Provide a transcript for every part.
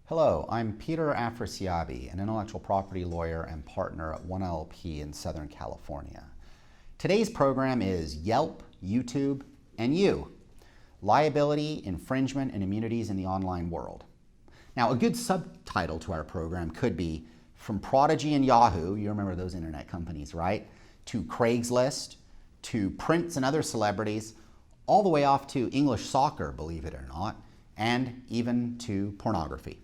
Hello, I'm Peter Afrasiabi, an intellectual property lawyer and partner at 1LP in Southern California. Today's program is Yelp, YouTube, and you. Liability, infringement, and immunities in the online world. Now, a good subtitle to our program could be From Prodigy and Yahoo, you remember those internet companies, right? To Craigslist, to Prince and other celebrities, all the way off to English soccer, believe it or not, and even to pornography.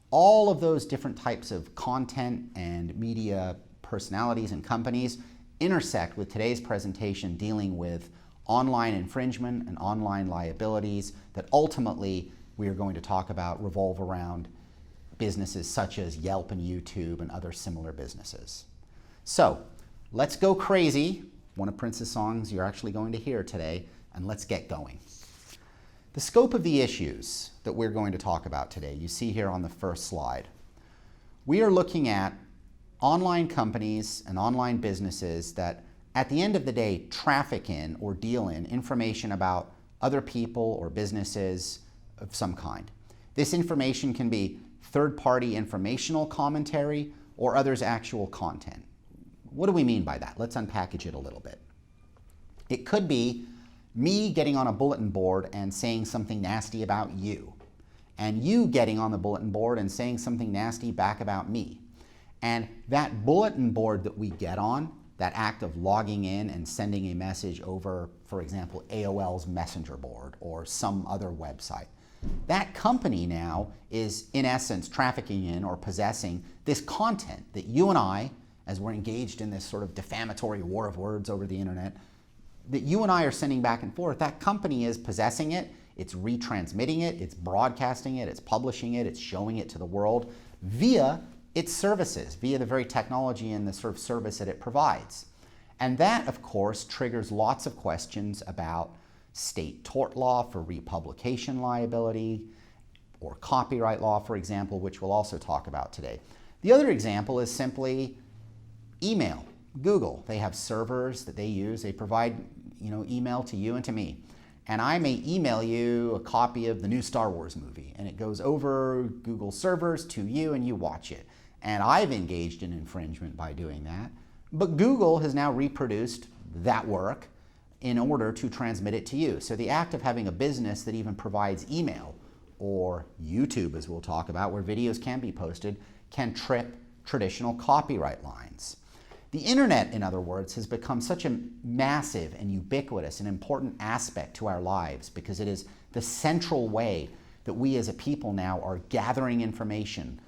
All of those different types of content and media personalities and companies intersect with today's presentation dealing with online infringement and online liabilities that ultimately we are going to talk about revolve around businesses such as Yelp and YouTube and other similar businesses. So let's go crazy, one of Prince's songs you're actually going to hear today, and let's get going. The scope of the issues that we're going to talk about today, you see here on the first slide. We are looking at online companies and online businesses that at the end of the day traffic in or deal in information about other people or businesses of some kind. This information can be third-party informational commentary or others' actual content. What do we mean by that? Let's unpackage it a little bit. It could be me getting on a bulletin board and saying something nasty about you, and you getting on the bulletin board and saying something nasty back about me. And that bulletin board that we get on, that act of logging in and sending a message over, for example, AOL's messenger board or some other website, that company now is in essence trafficking in or possessing this content that you and I, as we're engaged in this sort of defamatory war of words over the internet, that you and I are sending back and forth. That company is possessing it, it's retransmitting it, it's broadcasting it, it's publishing it, it's showing it to the world via its services, via the very technology and the sort of service that it provides. And that, of course, triggers lots of questions about state tort law for republication liability or copyright law, for example, which we'll also talk about today. The other example is simply email. Google, they have servers that they use. They provide, email to you and to me. And I may email you a copy of the new Star Wars movie, and it goes over Google servers to you and you watch it. And I've engaged in infringement by doing that. But Google has now reproduced that work in order to transmit it to you. So the act of having a business that even provides email or YouTube, as we'll talk about, where videos can be posted, can trip traditional copyright lines. The internet, in other words, has become such a massive and ubiquitous and important aspect to our lives because it is the central way that we as a people now are gathering information,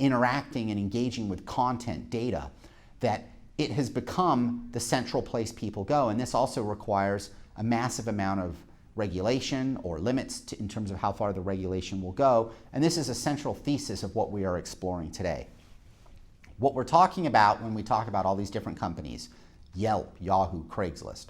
interacting and engaging with content, data, that it has become the central place people go. And this also requires a massive amount of regulation or limits in terms of how far the regulation will go. And this is a central thesis of what we are exploring today. What we're talking about when we talk about all these different companies, Yelp, Yahoo, Craigslist,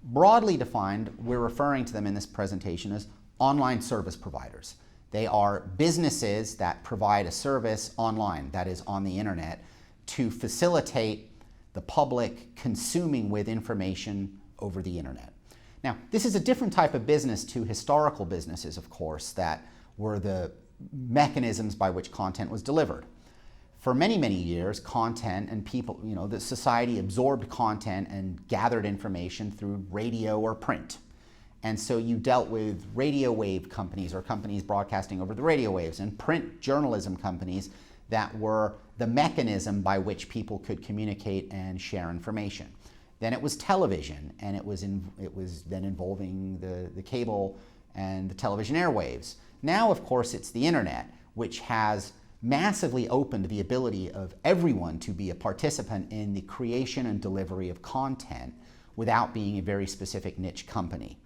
broadly defined, we're referring to them in this presentation as online service providers. They are businesses that provide a service online, that is on the internet, to facilitate the public consuming with information over the internet. Now, this is a different type of business to historical businesses, of course, that were the mechanisms by which content was delivered. For many, many years, content and people, the society absorbed content and gathered information through radio or print. And so you dealt with radio wave companies or companies broadcasting over the radio waves and print journalism companies that were the mechanism by which people could communicate and share information. Then it was television, and it was then involving the cable and the television airwaves. Now, of course, it's the internet, which has massively opened the ability of everyone to be a participant in the creation and delivery of content without being a very specific niche company.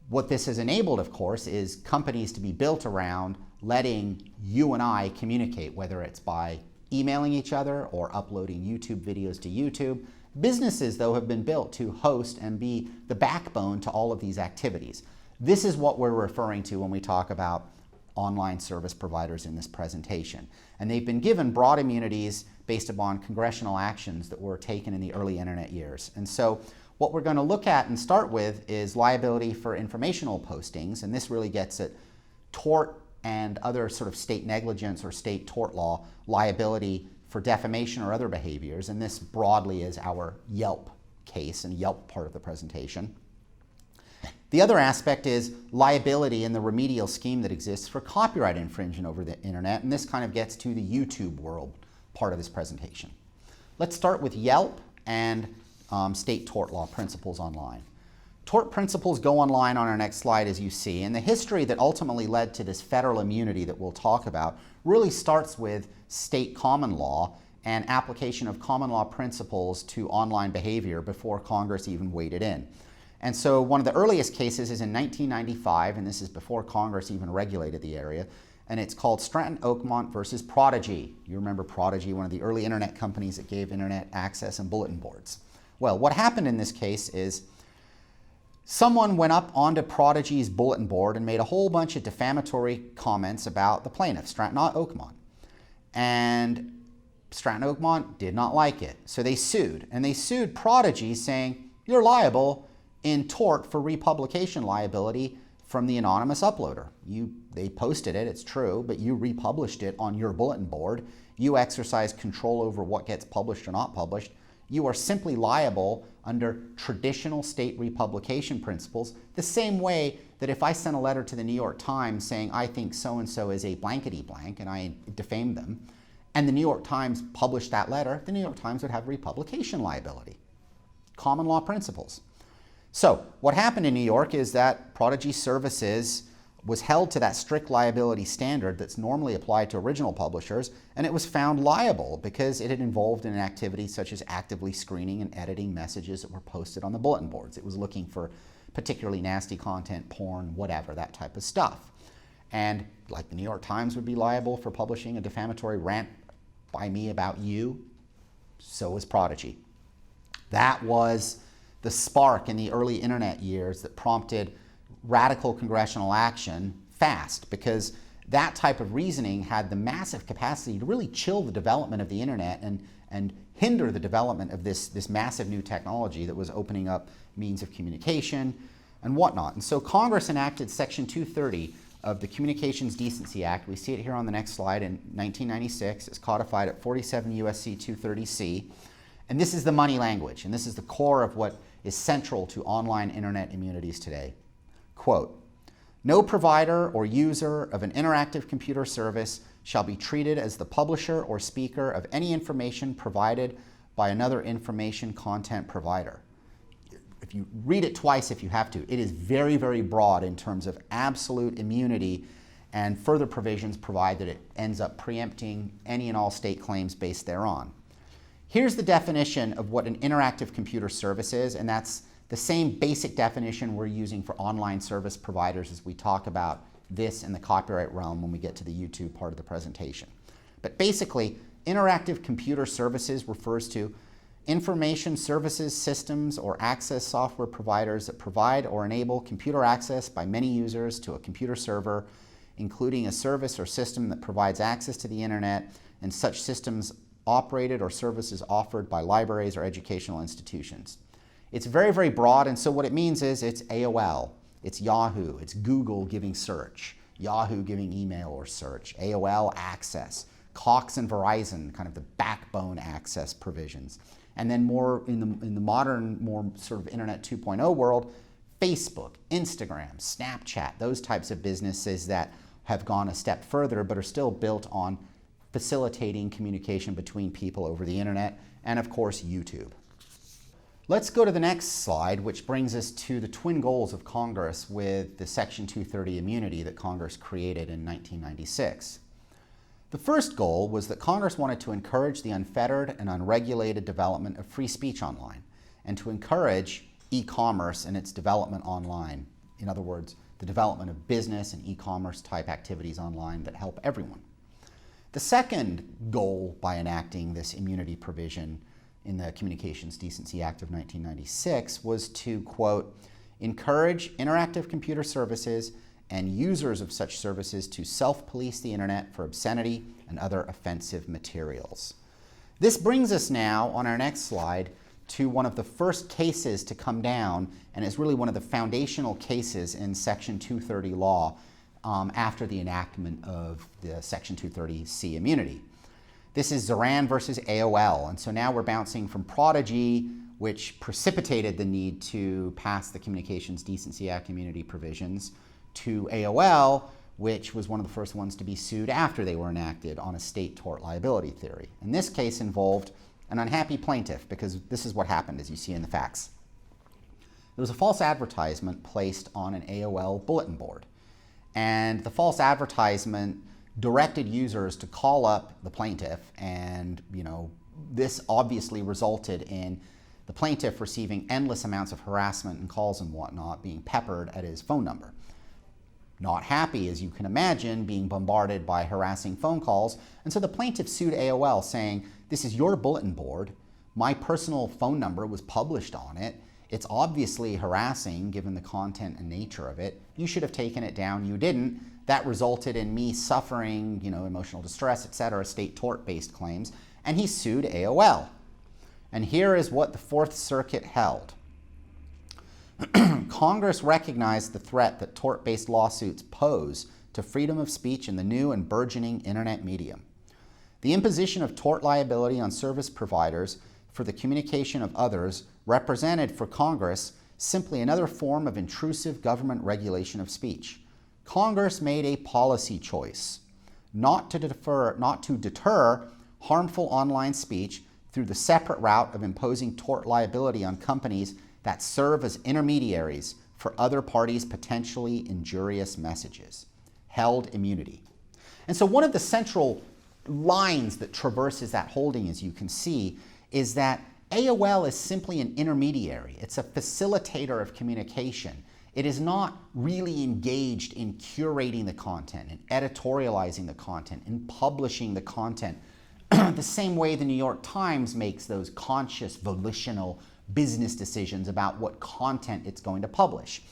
What this has enabled, of course, is companies to be built around letting you and I communicate, whether it's by emailing each other or uploading YouTube videos to YouTube. Businesses, though, have been built to host and be the backbone to all of these activities. This is what we're referring to when we talk about online service providers in this presentation. And they've been given broad immunities based upon congressional actions that were taken in the early internet years. And so what we're going to look at and start with is liability for informational postings, and this really gets at tort and other sort of state negligence or state tort law liability for defamation or other behaviors, and this broadly is our Yelp case and Yelp part of the presentation. The other aspect is liability in the remedial scheme that exists for copyright infringement over the internet, and this kind of gets to the YouTube world part of this presentation. Let's start with Yelp and state tort law principles online. Tort principles go online on our next slide, as you see, and the history that ultimately led to this federal immunity that we'll talk about really starts with state common law and application of common law principles to online behavior before Congress even waded in. And so one of the earliest cases is in 1995, and this is before Congress even regulated the area, and it's called Stratton Oakmont versus Prodigy. You remember Prodigy, one of the early internet companies that gave internet access and bulletin boards. Well, what happened in this case is someone went up onto Prodigy's bulletin board and made a whole bunch of defamatory comments about the plaintiff, Stratton Oakmont. And Stratton Oakmont did not like it, so they sued. And they sued Prodigy saying, you're liable in tort for republication liability from the anonymous uploader. They posted it, it's true, but you republished it on your bulletin board. You exercise control over what gets published or not published. You are simply liable under traditional state republication principles, the same way that if I sent a letter to the New York Times saying I think so-and-so is a blankety blank and I defamed them, and the New York Times published that letter, the New York Times would have republication liability. Common law principles. So what happened in New York is that Prodigy Services was held to that strict liability standard that's normally applied to original publishers, and it was found liable because it had involved in an activity such as actively screening and editing messages that were posted on the bulletin boards. It was looking for particularly nasty content, porn, whatever, that type of stuff. And like the New York Times would be liable for publishing a defamatory rant by me about you, so was Prodigy. That was the spark in the early internet years that prompted radical congressional action fast, because that type of reasoning had the massive capacity to really chill the development of the internet and hinder the development of this massive new technology that was opening up means of communication and whatnot. And so Congress enacted Section 230 of the Communications Decency Act. We see it here on the next slide in 1996. It's codified at 47 U.S.C. 230C. And this is the money language, and this is the core of what is central to online internet immunities today. Quote, no provider or user of an interactive computer service shall be treated as the publisher or speaker of any information provided by another information content provider. If you read it twice if you have to, it is very, very broad in terms of absolute immunity, and further provisions provide that it ends up preempting any and all state claims based thereon. Here's the definition of what an interactive computer service is, and that's the same basic definition we're using for online service providers as we talk about this in the copyright realm when we get to the YouTube part of the presentation. But basically, interactive computer services refers to information services, systems, or access software providers that provide or enable computer access by many users to a computer server, including a service or system that provides access to the internet, and such systems operated or services offered by libraries or educational institutions. It's very, very broad, and so what it means is it's AOL, it's Yahoo, it's Google giving search, Yahoo giving email or search, AOL access, Cox and Verizon, kind of the backbone access provisions. And then more in the modern, more sort of Internet 2.0 world, Facebook, Instagram, Snapchat, those types of businesses that have gone a step further but are still built on facilitating communication between people over the internet, and of course YouTube. Let's go to the next slide, which brings us to the twin goals of Congress with the Section 230 immunity that Congress created in 1996. The first goal was that Congress wanted to encourage the unfettered and unregulated development of free speech online, and to encourage e-commerce and its development online. In other words, the development of business and e-commerce type activities online that help everyone. The second goal by enacting this immunity provision in the Communications Decency Act of 1996 was to, quote, encourage interactive computer services and users of such services to self-police the internet for obscenity and other offensive materials. This brings us now, on our next slide, to one of the first cases to come down, and is really one of the foundational cases in Section 230 law, after the enactment of the Section 230C immunity. This is Zoran versus AOL, and so now we're bouncing from Prodigy, which precipitated the need to pass the Communications Decency Act immunity provisions, to AOL, which was one of the first ones to be sued after they were enacted on a state tort liability theory. And this case involved an unhappy plaintiff, because this is what happened, as you see in the facts. There was a false advertisement placed on an AOL bulletin board, and the false advertisement directed users to call up the plaintiff, and this obviously resulted in the plaintiff receiving endless amounts of harassment and calls and whatnot being peppered at his phone number. Not happy, as you can imagine, being bombarded by harassing phone calls, and so the plaintiff sued AOL saying, "This is your bulletin board, my personal phone number was published on it, it's obviously harassing given the content and nature of it, you should have taken it down, you didn't, that resulted in me suffering, emotional distress, etc., state tort-based claims," and he sued AOL. And here is what the Fourth Circuit held. Congress recognized the threat that tort-based lawsuits pose to freedom of speech in the new and burgeoning internet medium. The imposition of tort liability on service providers for the communication of others represented for Congress simply another form of intrusive government regulation of speech. Congress made a policy choice not to deter harmful online speech through the separate route of imposing tort liability on companies that serve as intermediaries for other parties' potentially injurious messages. Held immunity. And so one of the central lines that traverses that holding, as you can see, is that AOL is simply an intermediary. It's a facilitator of communication. It is not really engaged in curating the content, in editorializing the content, in publishing the content, the same way the New York Times makes those conscious, volitional business decisions about what content it's going to publish.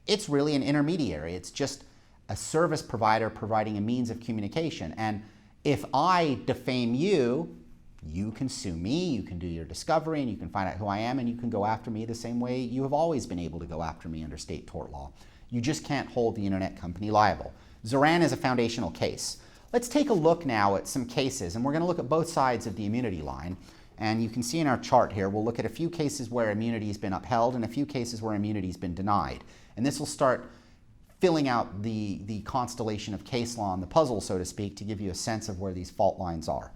It's really an intermediary. It's just a service provider providing a means of communication. And if I defame you, you can sue me, you can do your discovery, and you can find out who I am, and you can go after me the same way you have always been able to go after me under state tort law. You just can't hold the internet company liable. Zoran is a foundational case. Let's take a look now at some cases, and we're going to look at both sides of the immunity line. And you can see in our chart here, we'll look at a few cases where immunity has been upheld and a few cases where immunity has been denied. And this will start filling out the constellation of case law and the puzzle, so to speak, to give you a sense of where these fault lines are.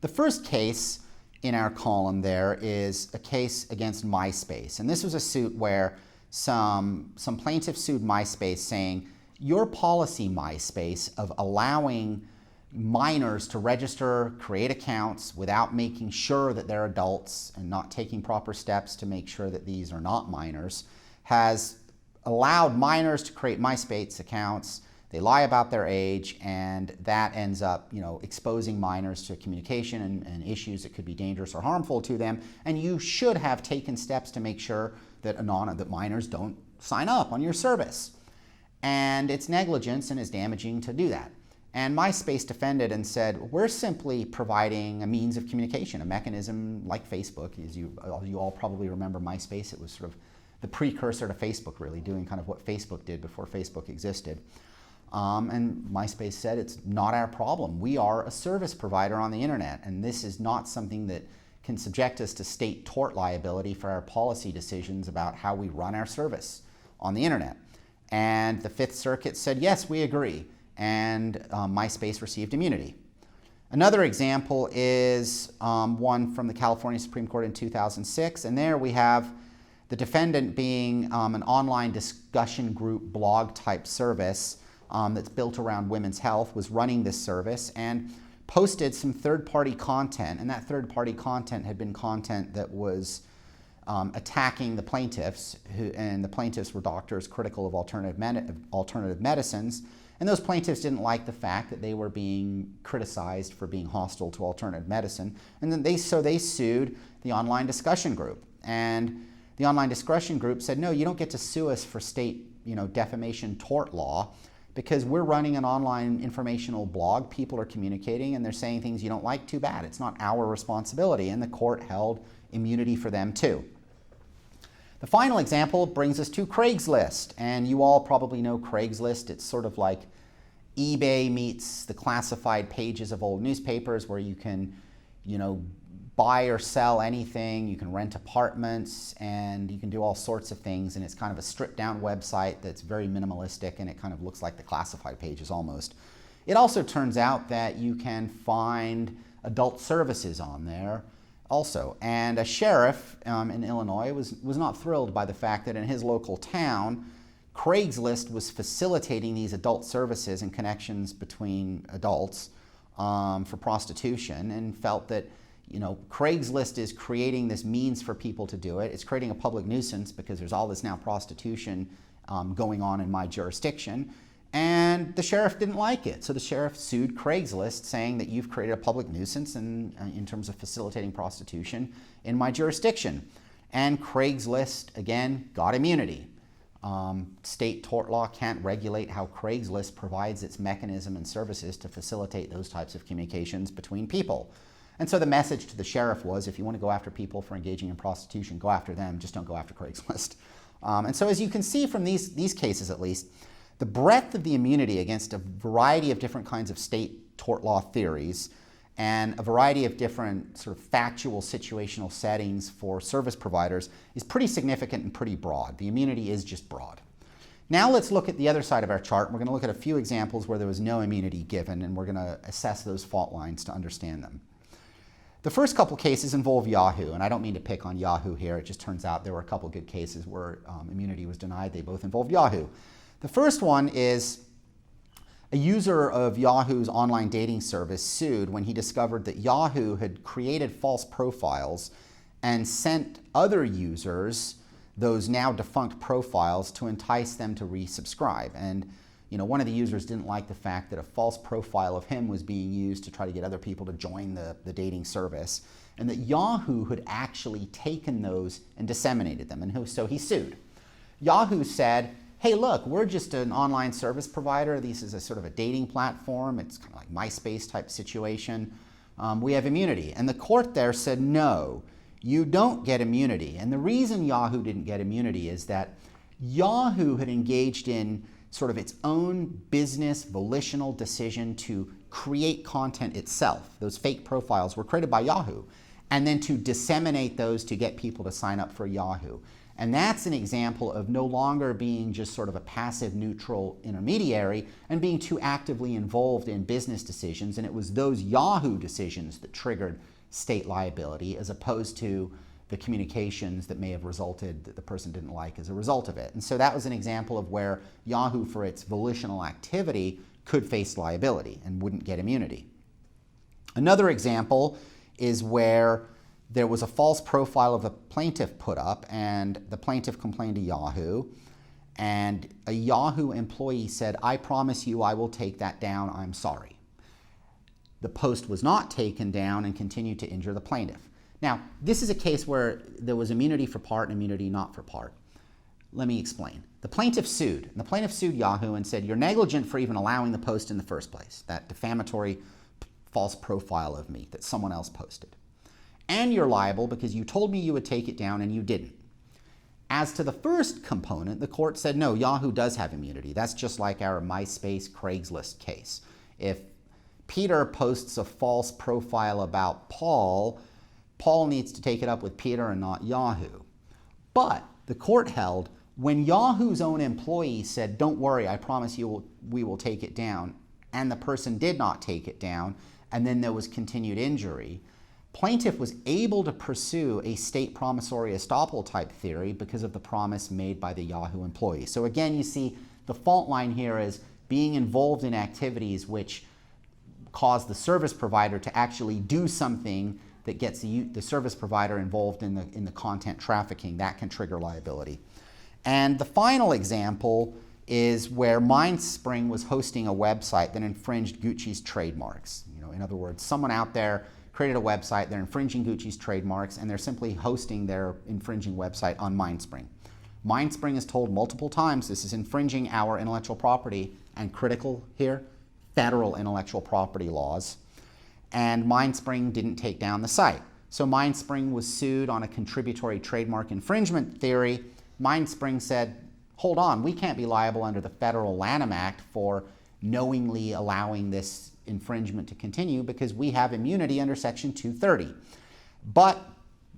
The first case in our column there is a case against MySpace. And this was a suit where some plaintiffs sued MySpace saying, your policy, MySpace, of allowing minors to register, create accounts without making sure that they're adults and not taking proper steps to make sure that these are not minors, has allowed minors to create MySpace accounts. They lie about their age, and that ends up, exposing minors to communication and issues that could be dangerous or harmful to them. And you should have taken steps to make sure that minors don't sign up on your service. And it's negligence and is damaging to do that. And MySpace defended and said, we're simply providing a means of communication, a mechanism like Facebook. As you all probably remember MySpace, it was sort of the precursor to Facebook, really, doing kind of what Facebook did before Facebook existed. And MySpace said, it's not our problem. We are a service provider on the internet, and this is not something that can subject us to state tort liability for our policy decisions about how we run our service on the internet. And the Fifth Circuit said, yes, we agree, and MySpace received immunity. Another example is one from the California Supreme Court in 2006, and there we have the defendant being an online discussion group blog type service that's built around women's health, was running this service and posted some third-party content, and that third-party content had been content that was attacking the plaintiffs, and the plaintiffs were doctors critical of alternative medicines, and those plaintiffs didn't like the fact that they were being criticized for being hostile to alternative medicine, and then they sued the online discussion group. And the online discussion group said, no, you don't get to sue us for state defamation tort law, because we're running an online informational blog. People are communicating and they're saying things you don't like. Too bad. It's not our responsibility. And the court held immunity for them too. The final example brings us to Craigslist, and you all probably know Craigslist. It's sort of like eBay meets the classified pages of old newspapers, where you can, buy or sell anything. You can rent apartments, and you can do all sorts of things, and it's kind of a stripped down website that's very minimalistic, and it kind of looks like the classified pages almost. It also turns out that you can find adult services on there also, and a sheriff in Illinois was not thrilled by the fact that in his local town, Craigslist was facilitating these adult services and connections between adults for prostitution, and felt that Craigslist is creating this means for people to do it. It's creating a public nuisance because there's all this now prostitution going on in my jurisdiction. And the sheriff didn't like it. So the sheriff sued Craigslist, saying that you've created a public nuisance in terms of facilitating prostitution in my jurisdiction. And Craigslist, again, got immunity. State tort law can't regulate how Craigslist provides its mechanism and services to facilitate those types of communications between people. And so the message to the sheriff was, if you want to go after people for engaging in prostitution, go after them, just don't go after Craigslist. And so as you can see from these cases at least, the breadth of the immunity against a variety of different kinds of state tort law theories and a variety of different sort of factual situational settings for service providers is pretty significant and pretty broad. The immunity is just broad. Now let's look at the other side of our chart. We're going to look at a few examples where there was no immunity given, and we're going to assess those fault lines to understand them. The first couple cases involve Yahoo, and I don't mean to pick on Yahoo here. It just turns out there were a couple good cases where immunity was denied. They both involved Yahoo. The first one is a user of Yahoo's online dating service sued when he discovered that Yahoo had created false profiles and sent other users those now defunct profiles to entice them to resubscribe. And one of the users didn't like the fact that a false profile of him was being used to try to get other people to join the dating service, and that Yahoo had actually taken those and disseminated them, and so he sued. Yahoo said, hey, look, we're just an online service provider. This is a sort of a dating platform. It's kind of like MySpace type situation. We have immunity. And the court there said, no, you don't get immunity. And the reason Yahoo didn't get immunity is that Yahoo had engaged in sort of its own business volitional decision to create content itself. Those fake profiles were created by Yahoo, and then to disseminate those to get people to sign up for Yahoo. And that's an example of no longer being just sort of a passive neutral intermediary and being too actively involved in business decisions. And it was those Yahoo decisions that triggered state liability, as opposed to the communications that may have resulted that the person didn't like as a result of it. And so that was an example of where Yahoo, for its volitional activity, could face liability and wouldn't get immunity. Another example is where there was a false profile of a plaintiff put up, and the plaintiff complained to Yahoo, and a Yahoo employee said, I promise you I will take that down, I'm sorry. The post was not taken down and continued to injure the plaintiff. Now, this is a case where there was immunity for part and immunity not for part. Let me explain. The plaintiff sued, and the plaintiff sued Yahoo and said, you're negligent for even allowing the post in the first place, that defamatory false profile of me that someone else posted. And you're liable because you told me you would take it down and you didn't. As to the first component, the court said, no, Yahoo does have immunity. That's just like our MySpace Craigslist case. If Peter posts a false profile about Paul, Paul needs to take it up with Peter and not Yahoo. But the court held, when Yahoo's own employee said, don't worry, I promise you we will take it down, and the person did not take it down, and then there was continued injury, plaintiff was able to pursue a state promissory estoppel type theory because of the promise made by the Yahoo employee. So again, you see the fault line here is being involved in activities which cause the service provider to actually do something that gets the service provider involved in the content trafficking. That can trigger liability. And the final example is where Mindspring was hosting a website that infringed Gucci's trademarks. In other words, someone out there created a website, they're infringing Gucci's trademarks, and they're simply hosting their infringing website on Mindspring. Mindspring is told multiple times this is infringing our intellectual property, and critical here, federal intellectual property laws. And Mindspring didn't take down the site. So MindSpring was sued on a contributory trademark infringement theory. MindSpring said, hold on, we can't be liable under the Federal Lanham Act for knowingly allowing this infringement to continue because we have immunity under Section 230. But,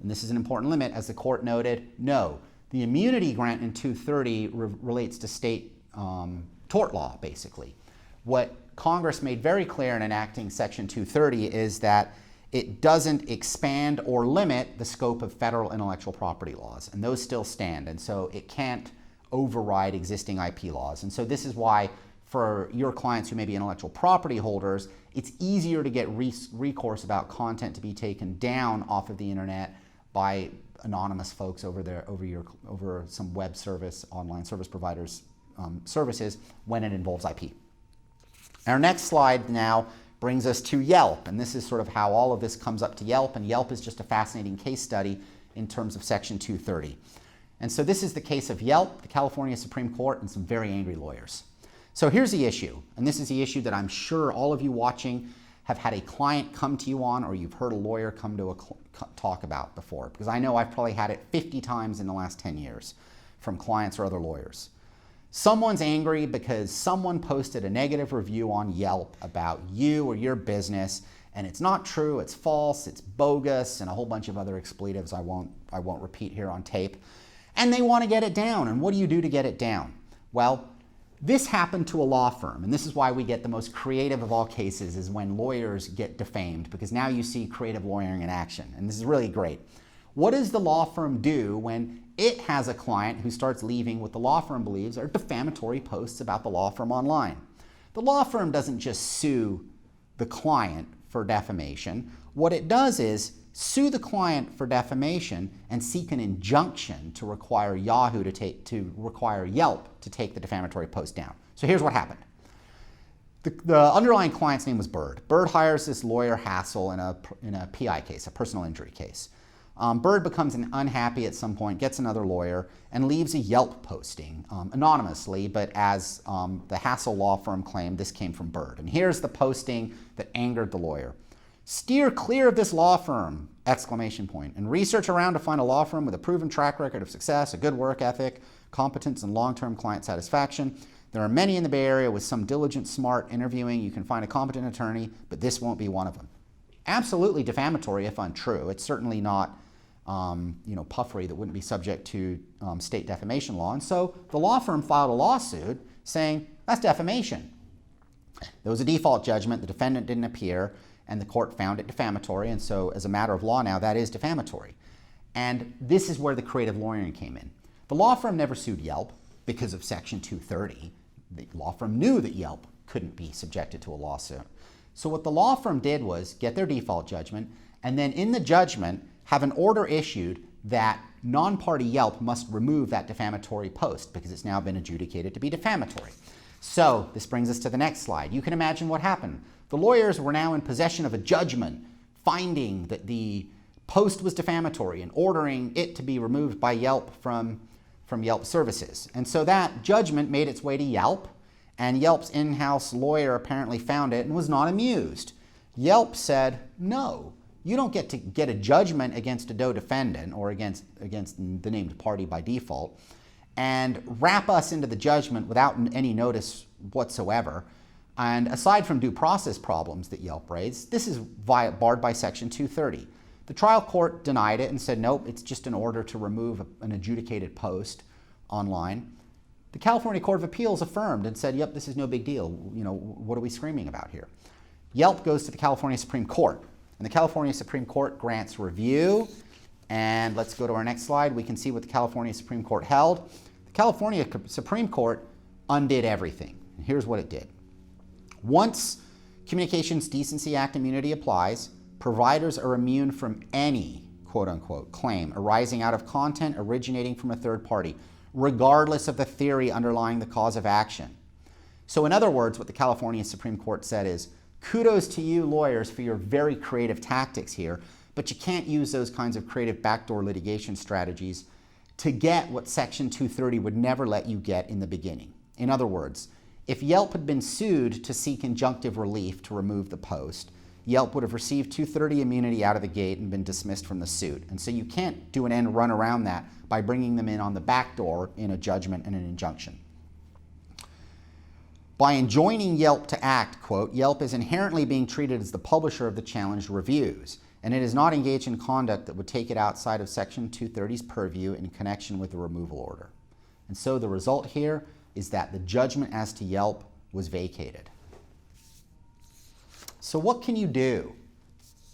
and this is an important limit, as the court noted, no. The immunity grant in 230 relates to state tort law, basically. What Congress made very clear in enacting Section 230 is that it doesn't expand or limit the scope of federal intellectual property laws, and those still stand, and so it can't override existing IP laws. And so this is why for your clients who may be intellectual property holders, it's easier to get recourse about content to be taken down off of the internet by anonymous folks over some web service, online service providers services when it involves IP. Our next slide now brings us to Yelp, and this is sort of how all of this comes up to Yelp, and Yelp is just a fascinating case study in terms of Section 230. And so this is the case of Yelp, the California Supreme Court, and some very angry lawyers. So here's the issue, and this is the issue that I'm sure all of you watching have had a client come to you on, or you've heard a lawyer come to talk about before, because I know I've probably had it 50 times in the last 10 years from clients or other lawyers. Someone's angry because someone posted a negative review on Yelp about you or your business, and it's not true, it's false, it's bogus, and a whole bunch of other expletives I won't repeat here on tape. And they want to get it down. And what do you do to get it down? Well, this happened to a law firm, and this is why we get the most creative of all cases is when lawyers get defamed, because now you see creative lawyering in action, and this is really great. What does the law firm do when it has a client who starts leaving what the law firm believes are defamatory posts about the law firm online? The law firm doesn't just sue the client for defamation. What it does is sue the client for defamation and seek an injunction to require Yelp to take the defamatory post down. So here's what happened. The underlying client's name was Bird. Bird hires this lawyer Hassel in a PI case, a personal injury case. Bird becomes unhappy at some point, gets another lawyer, and leaves a Yelp posting anonymously, but as the Hassel law firm claimed, this came from Bird. And here's the posting that angered the lawyer. "Steer clear of this law firm, ! And research around to find a law firm with a proven track record of success, a good work ethic, competence, and long-term client satisfaction. There are many in the Bay Area with some diligent, smart interviewing. You can find a competent attorney, but this won't be one of them." Absolutely defamatory if untrue. It's certainly not puffery that wouldn't be subject to state defamation law. And so the law firm filed a lawsuit saying that's defamation. There was a default judgment. The defendant didn't appear, and the court found it defamatory, and so as a matter of law now, that is defamatory. And this is where the creative lawyering came in. The law firm never sued Yelp because of Section 230. The law firm knew that Yelp couldn't be subjected to a lawsuit. So what the law firm did was get their default judgment, and then in the judgment have an order issued that non-party Yelp must remove that defamatory post because it's now been adjudicated to be defamatory. So this brings us to the next slide. You can imagine what happened. The lawyers were now in possession of a judgment finding that the post was defamatory and ordering it to be removed by Yelp from Yelp services. And so that judgment made its way to Yelp, and Yelp's in-house lawyer apparently found it and was not amused. Yelp said, no, you don't get to get a judgment against a DOE defendant or against the named party by default and wrap us into the judgment without any notice whatsoever. And aside from due process problems that Yelp raised, this is barred by Section 230. The trial court denied it and said, nope, it's just an order to remove an adjudicated post online. The California Court of Appeals affirmed and said, yep, this is no big deal. What are we screaming about here? Yelp goes to the California Supreme Court, and the California Supreme Court grants review. And let's go to our next slide. We can see what the California Supreme Court held. The California Supreme Court undid everything. And here's what it did. Once Communications Decency Act immunity applies, providers are immune from any, quote unquote, claim arising out of content originating from a third party, regardless of the theory underlying the cause of action. So in other words, what the California Supreme Court said is, kudos to you lawyers for your very creative tactics here, but you can't use those kinds of creative backdoor litigation strategies to get what Section 230 would never let you get in the beginning. In other words, if Yelp had been sued to seek injunctive relief to remove the post, Yelp would have received 230 immunity out of the gate and been dismissed from the suit. And so you can't do an end run around that by bringing them in on the back door in a judgment and an injunction. By enjoining Yelp to act, quote, Yelp is inherently being treated as the publisher of the challenged reviews, and it is not engaged in conduct that would take it outside of Section 230's purview in connection with the removal order. And so the result here is that the judgment as to Yelp was vacated. So what can you do?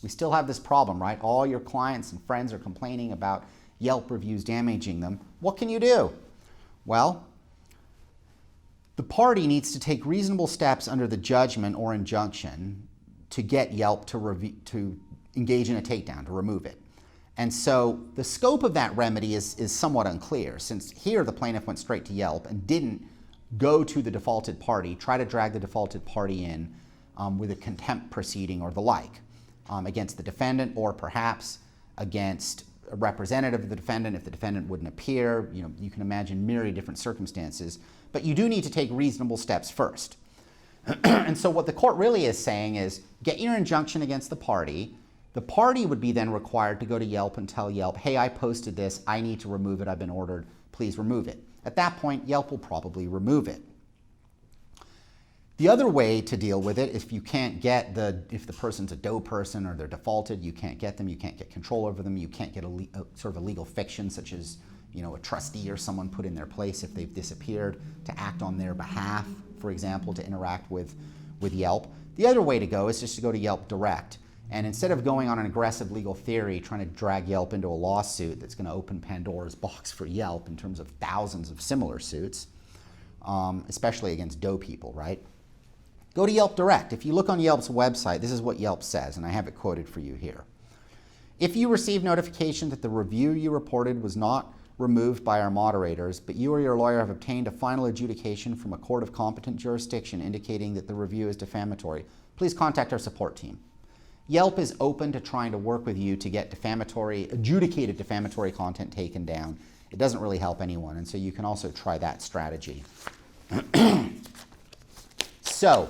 We still have this problem, right? All your clients and friends are complaining about Yelp reviews damaging them. What can you do? Well, the party needs to take reasonable steps under the judgment or injunction to get Yelp to engage in a takedown, to remove it. And so the scope of that remedy is somewhat unclear, since here the plaintiff went straight to Yelp and didn't go to the defaulted party, try to drag the defaulted party in with a contempt proceeding or the like against the defendant, or perhaps against a representative of the defendant if the defendant wouldn't appear. You can imagine myriad different circumstances, but you do need to take reasonable steps first. And so what the court really is saying is, get your injunction against the party. The party would be then required to go to Yelp and tell Yelp, hey, I posted this, I need to remove it, I've been ordered, please remove it. At that point, Yelp will probably remove it. The other way to deal with it, if you can't get if the person's a doe person or they're defaulted, you can't get them, you can't get control over them, you can't get a sort of a legal fiction such as a trustee or someone put in their place if they've disappeared to act on their behalf, for example, to interact with Yelp. The other way to go is just to go to Yelp direct. And instead of going on an aggressive legal theory, trying to drag Yelp into a lawsuit that's going to open Pandora's box for Yelp in terms of thousands of similar suits, especially against doe people, right? Go to Yelp direct. If you look on Yelp's website, this is what Yelp says, and I have it quoted for you here. If you receive notification that the review you reported was not removed by our moderators, but you or your lawyer have obtained a final adjudication from a court of competent jurisdiction indicating that the review is defamatory, please contact our support team. Yelp is open to trying to work with you to get adjudicated defamatory content taken down. It doesn't really help anyone, and so you can also try that strategy. So,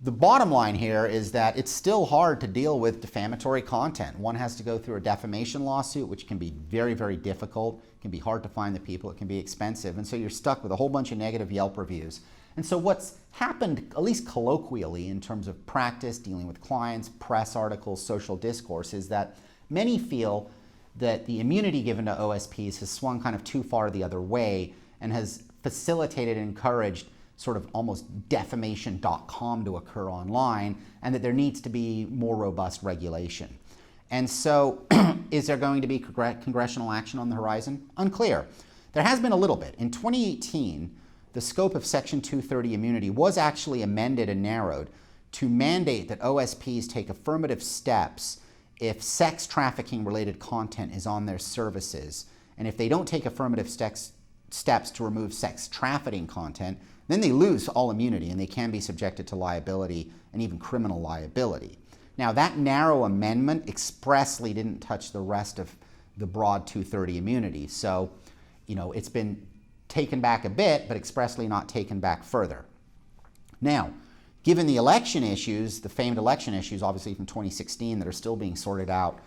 the bottom line here is that it's still hard to deal with defamatory content. One has to go through a defamation lawsuit, which can be very, very difficult. It can be hard to find the people. It can be expensive. And so you're stuck with a whole bunch of negative Yelp reviews. And so what's happened, at least colloquially in terms of practice, dealing with clients, press articles, social discourse, is that many feel that the immunity given to OSPs has swung kind of too far the other way and has facilitated and encouraged sort of almost defamation.com to occur online, and that there needs to be more robust regulation. And so is there going to be congressional action on the horizon? Unclear. There has been a little bit. In 2018, the scope of Section 230 immunity was actually amended and narrowed to mandate that OSPs take affirmative steps if sex trafficking related content is on their services. And if they don't take affirmative steps to remove sex trafficking content, then they lose all immunity and they can be subjected to liability and even criminal liability. Now, that narrow amendment expressly didn't touch the rest of the broad 230 immunity. So, it's been taken back a bit, but expressly not taken back further. Now, given the election issues, the famed election issues, obviously from 2016, that are still being sorted out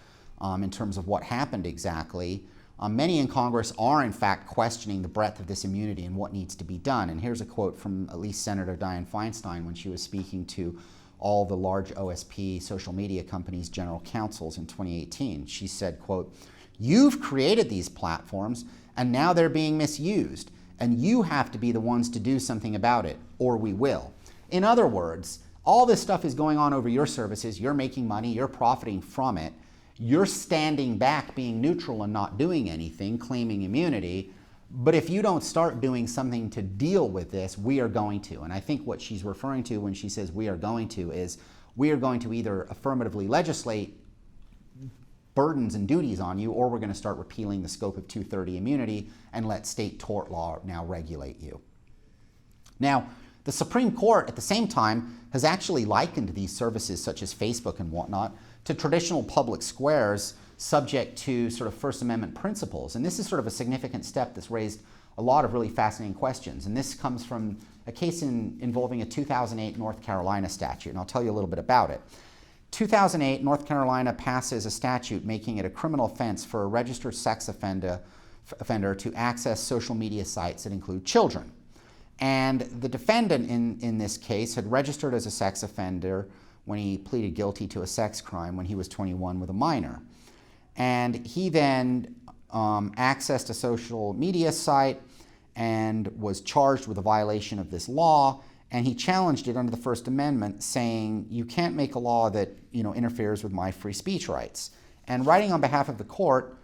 in terms of what happened exactly, many in Congress are in fact questioning the breadth of this immunity and what needs to be done. And here's a quote from at least Senator Dianne Feinstein when she was speaking to all the large OSP social media companies' general counsels in 2018. She said, quote, "You've created these platforms and now they're being misused, and you have to be the ones to do something about it, or we will." In other words, all this stuff is going on over your services, you're making money, you're profiting from it. You're standing back, being neutral and not doing anything, claiming immunity. But if you don't start doing something to deal with this, we are going to. And I think what she's referring to when she says we are going to is we are going to either affirmatively legislate burdens and duties on you, or we're going to start repealing the scope of 230 immunity and let state tort law now regulate you. Now, the Supreme Court at the same time has actually likened these services such as Facebook and whatnot to traditional public squares subject to sort of First Amendment principles. And this is sort of a significant step that's raised a lot of really fascinating questions. And this comes from a case involving a 2008 North Carolina statute, and I'll tell you a little bit about it. 2008, North Carolina passes a statute making it a criminal offense for a registered sex offender to access social media sites that include children. And the defendant in this case had registered as a sex offender when he pleaded guilty to a sex crime when he was 21 with a minor. And he then accessed a social media site and was charged with a violation of this law, and he challenged it under the First Amendment, saying, you can't make a law that interferes with my free speech rights. And writing on behalf of the court,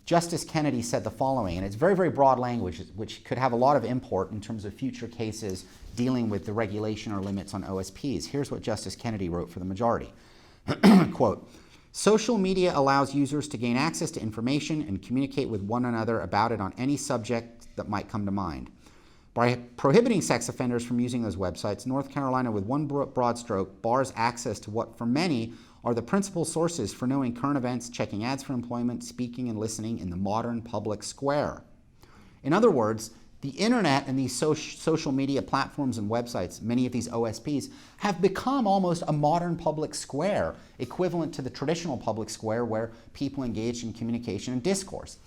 Justice Kennedy said the following, and it's very, very broad language, which could have a lot of import in terms of future cases dealing with the regulation or limits on OSPs. Here's what Justice Kennedy wrote for the majority. Quote, social media allows users to gain access to information and communicate with one another about it on any subject that might come to mind. By prohibiting sex offenders from using those websites, North Carolina, with one broad stroke, bars access to what for many are the principal sources for knowing current events, checking ads for employment, speaking and listening in the modern public square. In other words, the internet and these social media platforms and websites, many of these OSPs, have become almost a modern public square, equivalent to the traditional public square where people engage in communication and discourse.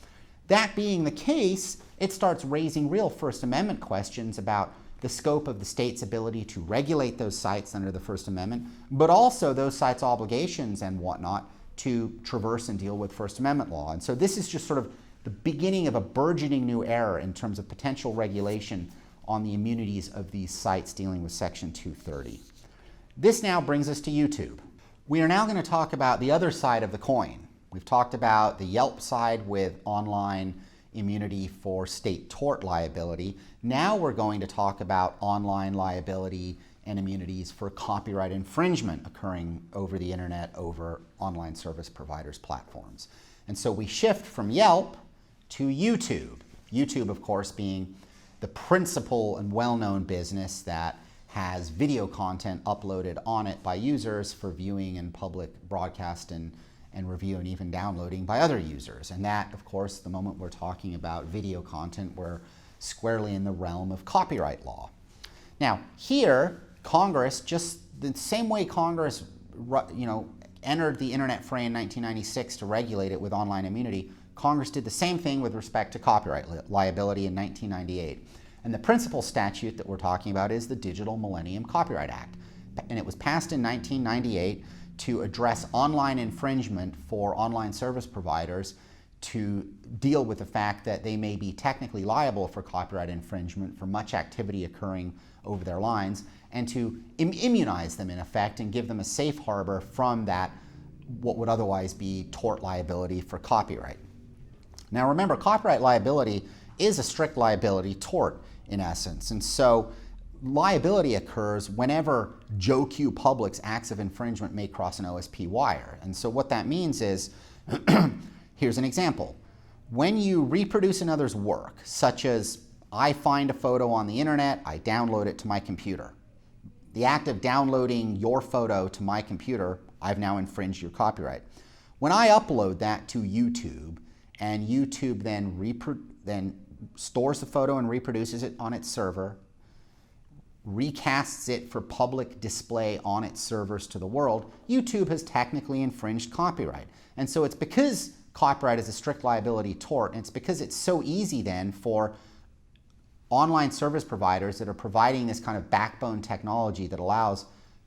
That being the case, it starts raising real First Amendment questions about the scope of the state's ability to regulate those sites under the First Amendment, but also those sites' obligations and whatnot to traverse and deal with First Amendment law. And so this is just sort of the beginning of a burgeoning new era in terms of potential regulation on the immunities of these sites dealing with Section 230. This now brings us to YouTube. We are now going to talk about the other side of the coin. We've talked about the Yelp side with online immunity for state tort liability. Now we're going to talk about online liability and immunities for copyright infringement occurring over the internet, over online service providers' platforms. And so we shift from Yelp to YouTube. YouTube, of course, being the principal and well-known business that has video content uploaded on it by users for viewing and public broadcast and review and even downloading by other users. And that, of course, the moment we're talking about video content, we're squarely in the realm of copyright law. Now, here, Congress, just the same way Congress entered the internet fray in 1996 to regulate it with online immunity, Congress did the same thing with respect to copyright liability in 1998. And the principal statute that we're talking about is the Digital Millennium Copyright Act. And it was passed in 1998 to address online infringement for online service providers, to deal with the fact that they may be technically liable for copyright infringement for much activity occurring over their lines, and to immunize them in effect and give them a safe harbor from that, what would otherwise be tort liability for copyright. Now remember, copyright liability is a strict liability tort in essence, and so liability occurs whenever Joe Q. Public's acts of infringement may cross an OSP wire. And so what that means is, here's an example. When you reproduce another's work, such as I find a photo on the internet, I download it to my computer. The act of downloading your photo to my computer, I've now infringed your copyright. When I upload that to YouTube, and YouTube then stores the photo and reproduces it on its server, recasts it for public display on its servers to the world, YouTube has technically infringed copyright. And so it's because copyright is a strict liability tort, and it's because it's so easy then for online service providers that are providing this kind of backbone technology that allows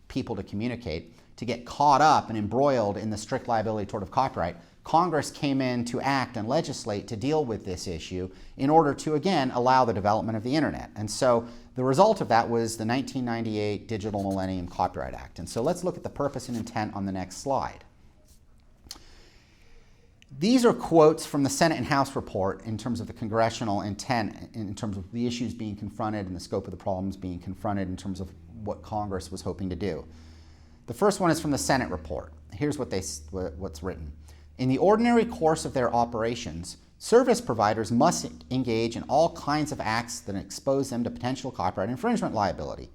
people to communicate to get caught up and embroiled in the strict liability tort of copyright. Congress came in to act and legislate to deal with this issue in order to, again, allow the development of the internet. And so the result of that was the 1998 Digital Millennium Copyright Act. And so let's look at the purpose and intent on the next slide. These are quotes from the Senate and House report in terms of the congressional intent, in terms of the issues being confronted and the scope of the problems being confronted in terms of what Congress was hoping to do. The first one is from the Senate report. Here's what's written. In the ordinary course of their operations, service providers must engage in all kinds of acts that expose them to potential copyright infringement liability.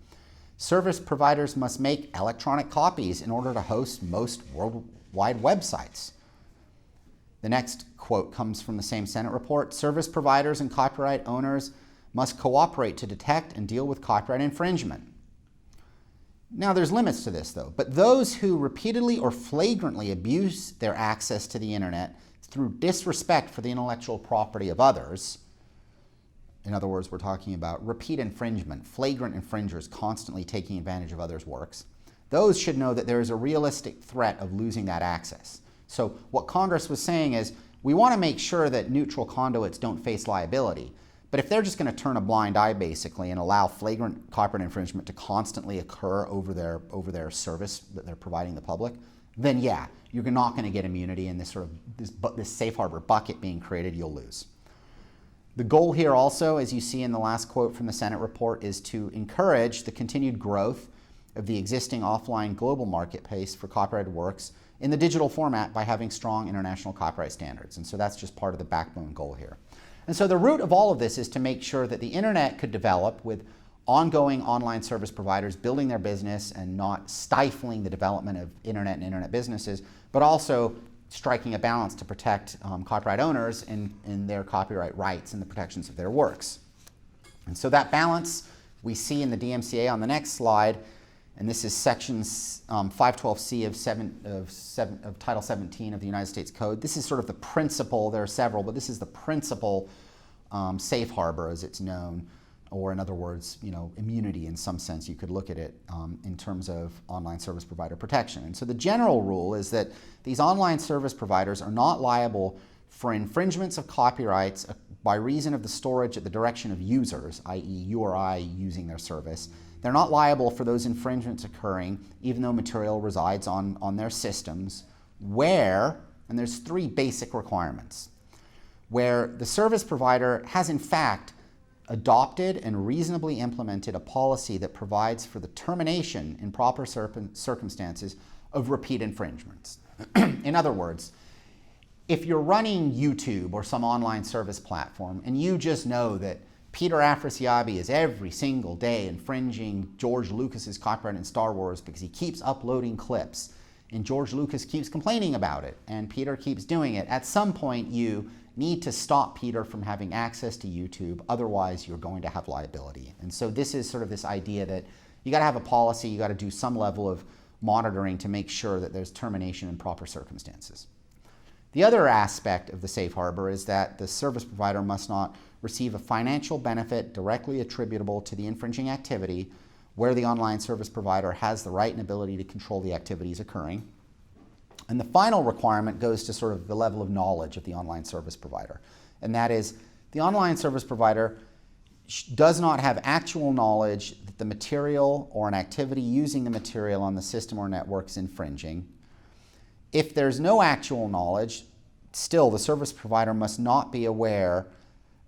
Service providers must make electronic copies in order to host most worldwide websites. The next quote comes from the same Senate report. Service providers and copyright owners must cooperate to detect and deal with copyright infringement. Now, there's limits to this, though, but those who repeatedly or flagrantly abuse their access to the internet through disrespect for the intellectual property of others, in other words, we're talking about repeat infringement, flagrant infringers constantly taking advantage of others' works, those should know that there is a realistic threat of losing that access. So what Congress was saying is, we want to make sure that neutral conduits don't face liability. But if they're just going to turn a blind eye, basically, and allow flagrant copyright infringement to constantly occur over their service that they're providing the public, then yeah, you're not going to get immunity, and this safe harbor bucket being created, you'll lose. The goal here also, as you see in the last quote from the Senate report, is to encourage the continued growth of the existing offline global marketplace for copyrighted works in the digital format by having strong international copyright standards. And so that's just part of the backbone goal here. And so the root of all of this is to make sure that the internet could develop with ongoing online service providers building their business and not stifling the development of internet and internet businesses, but also striking a balance to protect copyright owners in their copyright rights and the protections of their works. And so that balance we see in the DMCA on the next slide, and this is section 512C of Title 17 of the United States Code. This is sort of the principal, there are several, but this is the principal safe harbor as it's known, or in other words, immunity in some sense, you could look at it in terms of online service provider protection. And so the general rule is that these online service providers are not liable for infringements of copyrights by reason of the storage at the direction of users, i.e. you or I using their service. They're not liable for those infringements occurring even though material resides on their systems where, and there's three basic requirements, where the service provider has in fact adopted and reasonably implemented a policy that provides for the termination in proper circumstances of repeat infringements. In other words, if you're running YouTube or some online service platform and you just know that Peter Afrasiabi is every single day infringing George Lucas's copyright in Star Wars because he keeps uploading clips and George Lucas keeps complaining about it and Peter keeps doing it, at some point you need to stop Peter from having access to YouTube, otherwise you're going to have liability. And so this is sort of this idea that you got to have a policy, you got to do some level of monitoring to make sure that there's termination in proper circumstances. The other aspect of the safe harbor is that the service provider must not receive a financial benefit directly attributable to the infringing activity where the online service provider has the right and ability to control the activities occurring. And the final requirement goes to sort of the level of knowledge of the online service provider. And that is, the online service provider does not have actual knowledge that the material or an activity using the material on the system or network is infringing. If there's no actual knowledge, still the service provider must not be aware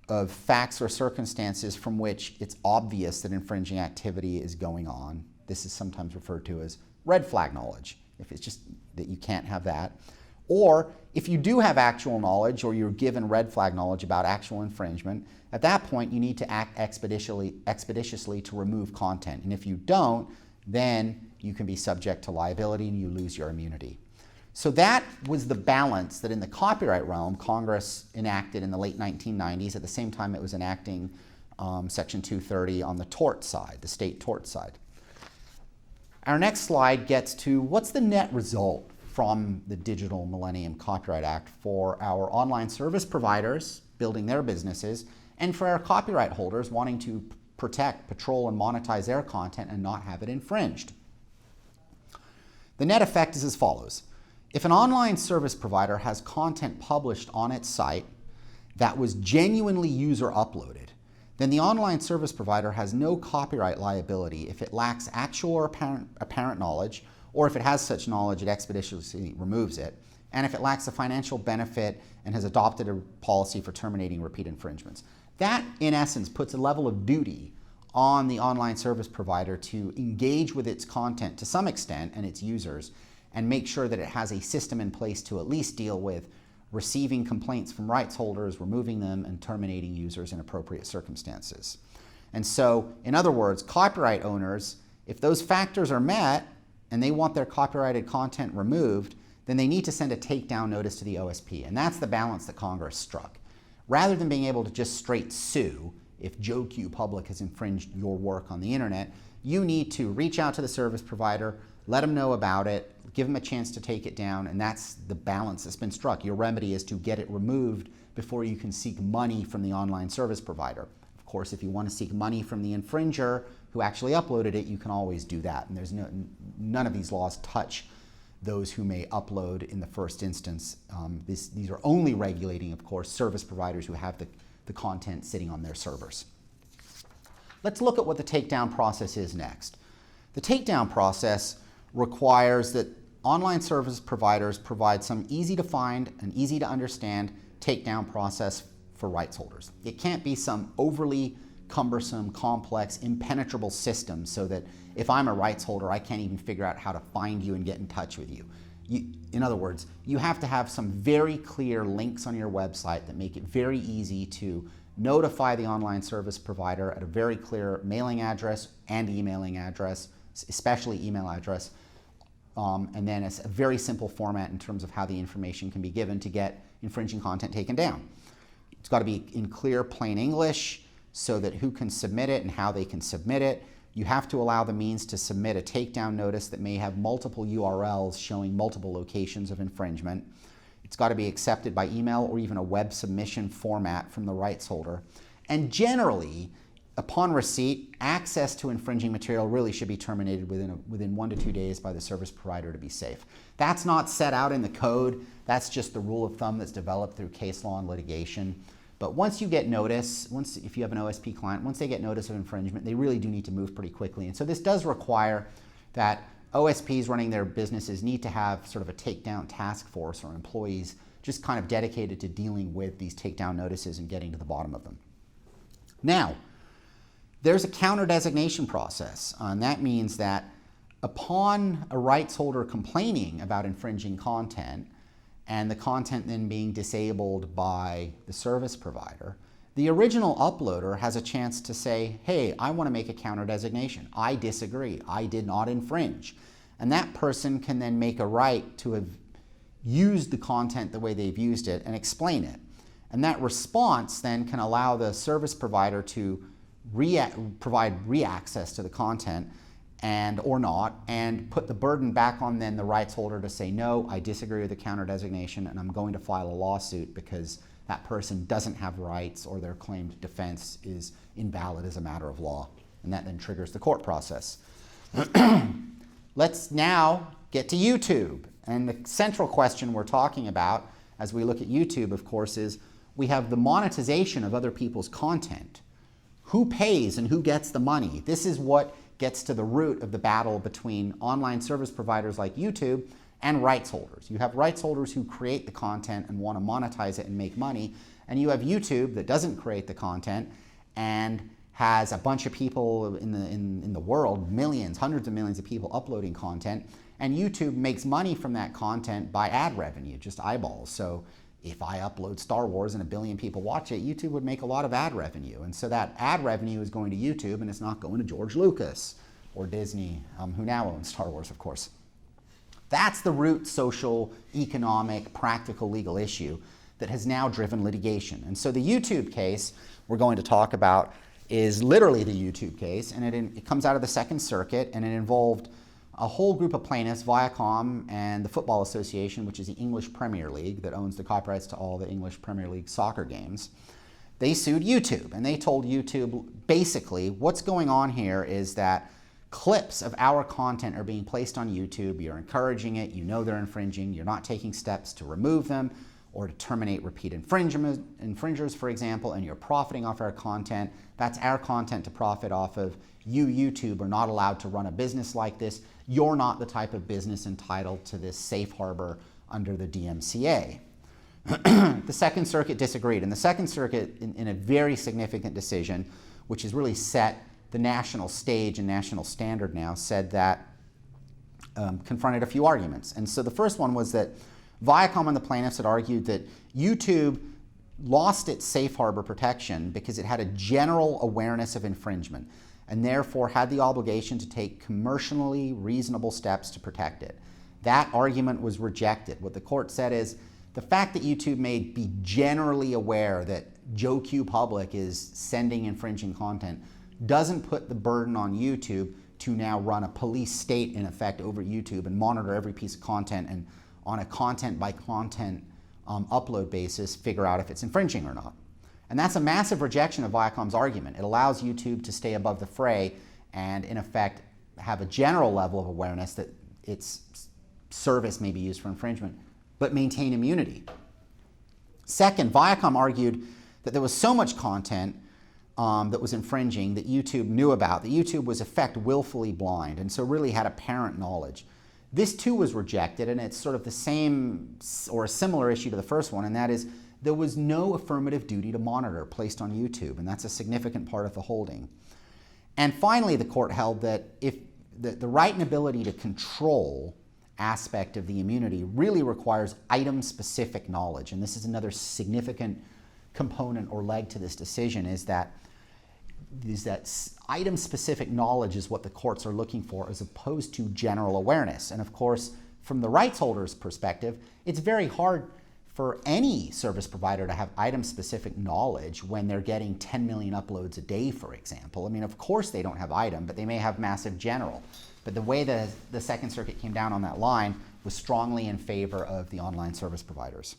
of facts or circumstances from which it's obvious that infringing activity is going on. This is sometimes referred to as red flag knowledge, if it's just that you can't have that. Or if you do have actual knowledge or you're given red flag knowledge about actual infringement, at that point you need to act expeditiously to remove content. And if you don't, then you can be subject to liability and you lose your immunity. So that was the balance that in the copyright realm Congress enacted in the late 1990s. At the same time it was enacting Section 230 on the tort side, the state tort side. Our next slide gets to what's the net result from the Digital Millennium Copyright Act for our online service providers building their businesses and for our copyright holders wanting to protect, patrol, and monetize their content and not have it infringed. The net effect is as follows. If an online service provider has content published on its site that was genuinely user uploaded, then the online service provider has no copyright liability if it lacks actual or apparent knowledge, or if it has such knowledge, it expeditiously removes it, and if it lacks a financial benefit and has adopted a policy for terminating repeat infringements. That, in essence, puts a level of duty on the online service provider to engage with its content to some extent and its users and make sure that it has a system in place to at least deal with receiving complaints from rights holders, removing them, and terminating users in appropriate circumstances. And so, in other words, copyright owners, if those factors are met and they want their copyrighted content removed, then they need to send a takedown notice to the OSP. And that's the balance that Congress struck. Rather than being able to just straight sue, if Joe Q Public has infringed your work on the internet, you need to reach out to the service provider, let them know about it, give them a chance to take it down, and that's the balance that's been struck. Your remedy is to get it removed before you can seek money from the online service provider. Of course, if you want to seek money from the infringer who actually uploaded it, you can always do that. And there's none of these laws touch those who may upload in the first instance. These are only regulating, of course, service providers who have the content sitting on their servers. Let's look at what the takedown process is next. The takedown process requires that online service providers provide some easy to find and easy to understand takedown process for rights holders. It can't be some overly cumbersome, complex, impenetrable system so that if I'm a rights holder, I can't even figure out how to find you and get in touch with you. In other words, you have to have some very clear links on your website that make it very easy to notify the online service provider at a very clear mailing address and emailing address, especially email address, and then it's a very simple format in terms of how the information can be given to get infringing content taken down. It's got to be in clear, plain English so that who can submit it and how they can submit it. You have to allow the means to submit a takedown notice that may have multiple URLs showing multiple locations of infringement. It's got to be accepted by email or even a web submission format from the rights holder. And generally, upon receipt, access to infringing material really should be terminated within 1 to 2 days by the service provider to be safe. That's not set out in the code. That's just the rule of thumb that's developed through case law and litigation. But once you get notice, if you have an OSP client, once they get notice of infringement, they really do need to move pretty quickly. And so this does require that OSPs running their businesses need to have sort of a takedown task force or employees just kind of dedicated to dealing with these takedown notices and getting to the bottom of them. Now, there's a counter designation process, and that means that upon a rights holder complaining about infringing content and the content then being disabled by the service provider, the original uploader has a chance to say, hey, I want to make a counter designation. I disagree. I did not infringe. And that person can then make a right to have used the content the way they've used it and explain it. And that response then can allow the service provider to provide re-access to the content or not, and put the burden back on then the rights holder to say, no, I disagree with the counter designation and I'm going to file a lawsuit because that person doesn't have rights or their claimed defense is invalid as a matter of law. And that then triggers the court process. Let's now get to YouTube. And the central question we're talking about as we look at YouTube, of course, is we have the monetization of other people's content. Who pays and who gets the money? This is what gets to the root of the battle between online service providers like YouTube and rights holders. You have rights holders who create the content and want to monetize it and make money, and you have YouTube that doesn't create the content and has a bunch of people in the world, millions, hundreds of millions of people uploading content, and YouTube makes money from that content by ad revenue, just eyeballs. So if I upload Star Wars and 1 billion people watch it, YouTube would make a lot of ad revenue. And so that ad revenue is going to YouTube and it's not going to George Lucas or Disney, who now owns Star Wars, of course. That's the root social, economic, practical, legal issue that has now driven litigation. And so the YouTube case we're going to talk about is literally the YouTube case, and it comes out of the Second Circuit, and it involved a whole group of plaintiffs, Viacom and the Football Association, which is the English Premier League that owns the copyrights to all the English Premier League soccer games. They sued YouTube, and they told YouTube, basically, what's going on here is that clips of our content are being placed on YouTube, you're encouraging it, you know they're infringing, you're not taking steps to remove them or to terminate repeat infringers, for example, and you're profiting off our content. That's our content to profit off of. You, YouTube, are not allowed to run a business like this. You're not the type of business entitled to this safe harbor under the DMCA. The Second Circuit disagreed, and the Second Circuit, in a very significant decision, which has really set the national stage and national standard now, said that, confronted a few arguments. And so the first one was that Viacom and the plaintiffs had argued that YouTube lost its safe harbor protection because it had a general awareness of infringement and therefore had the obligation to take commercially reasonable steps to protect it. That argument was rejected. What the court said is the fact that YouTube may be generally aware that Joe Q Public is sending infringing content doesn't put the burden on YouTube to now run a police state in effect over YouTube and monitor every piece of content and on a content by content upload basis figure out if it's infringing or not. And that's a massive rejection of Viacom's argument. It allows YouTube to stay above the fray and in effect have a general level of awareness that its service may be used for infringement, but maintain immunity. Second, Viacom argued that there was so much content that was infringing that YouTube knew about, that YouTube was in effect willfully blind and so really had apparent knowledge. This too was rejected, and it's sort of the same or a similar issue to the first one, and that is there was no affirmative duty to monitor placed on YouTube, and that's a significant part of the holding. And finally, the court held that if the right and ability to control aspect of the immunity really requires item-specific knowledge, and this is another significant component or leg to this decision, is that item-specific knowledge is what the courts are looking for as opposed to general awareness. And of course, from the rights holder's perspective, it's very hard for any service provider to have item-specific knowledge when they're getting 10 million uploads a day, for example. I mean, of course they don't have item, but they may have massive general. But the way the Second Circuit came down on that line was strongly in favor of the online service providers.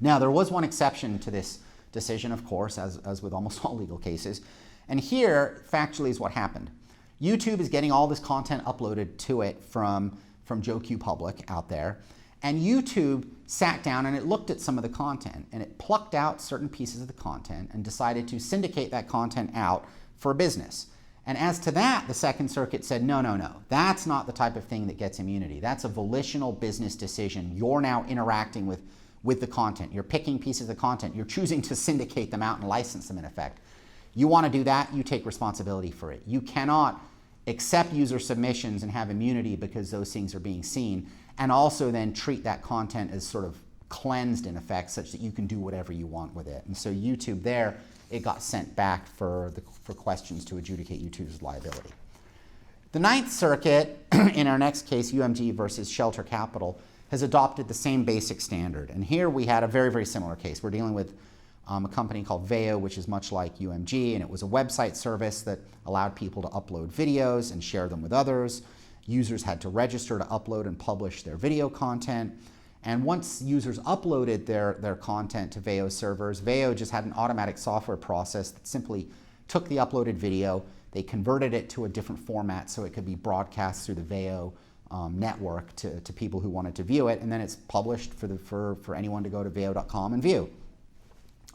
Now, there was one exception to this decision, of course, as with almost all legal cases. And here, factually, is what happened. YouTube is getting all this content uploaded to it from Joe Q Public out there. And YouTube sat down and it looked at some of the content and it plucked out certain pieces of the content and decided to syndicate that content out for business. And as to that, the Second Circuit said, no, that's not the type of thing that gets immunity. That's a volitional business decision. You're now interacting with the content. You're picking pieces of content. You're choosing to syndicate them out and license them in effect. You want to do that, you take responsibility for it. You cannot accept user submissions and have immunity because those things are being seen, and also then treat that content as sort of cleansed in effect such that you can do whatever you want with it. And so YouTube there, it got sent back for questions to adjudicate YouTube's liability. The Ninth Circuit, in our next case, UMG versus Shelter Capital, has adopted the same basic standard. And here we had a very, very similar case. We're dealing with a company called Veo, which is much like UMG, and it was a website service that allowed people to upload videos and share them with others. Users had to register to upload and publish their video content. And once users uploaded their content to Veo servers, Veo just had an automatic software process that simply took the uploaded video, they converted it to a different format so it could be broadcast through the Veo network to people who wanted to view it, and then it's published for anyone to go to veo.com and view.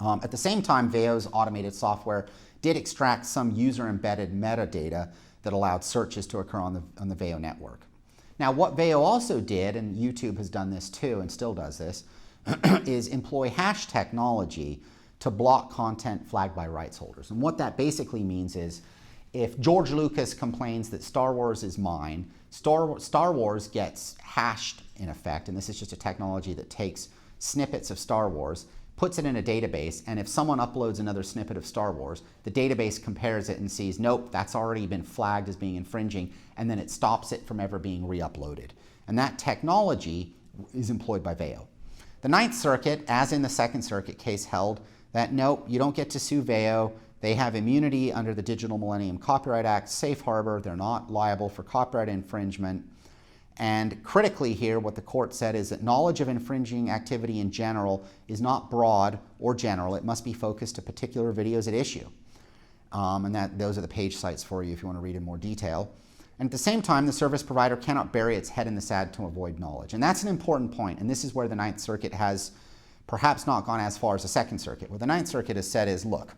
At the same time, Veo's automated software did extract some user-embedded metadata that allowed searches to occur on the Veo network. Now, what Veo also did, and YouTube has done this too and still does this, is employ hash technology to block content flagged by rights holders. And what that basically means is if George Lucas complains that Star Wars is mine, Star Wars gets hashed in effect, and this is just a technology that takes snippets of Star Wars, puts it in a database, and if someone uploads another snippet of Star Wars, the database compares it and sees, nope, that's already been flagged as being infringing, and then it stops it from ever being re-uploaded. And that technology is employed by Veo. The Ninth Circuit, as in the Second Circuit case, held that nope, you don't get to sue Veo. They have immunity under the Digital Millennium Copyright Act, safe harbor. They're not liable for copyright infringement. And critically here, what the court said is that knowledge of infringing activity in general is not broad or general. It must be focused to particular videos at issue. And those are the page sites for you if you want to read in more detail. And at the same time, the service provider cannot bury its head in the sand to avoid knowledge. And that's an important point. And this is where the Ninth Circuit has perhaps not gone as far as the Second Circuit. What the Ninth Circuit has said is, look,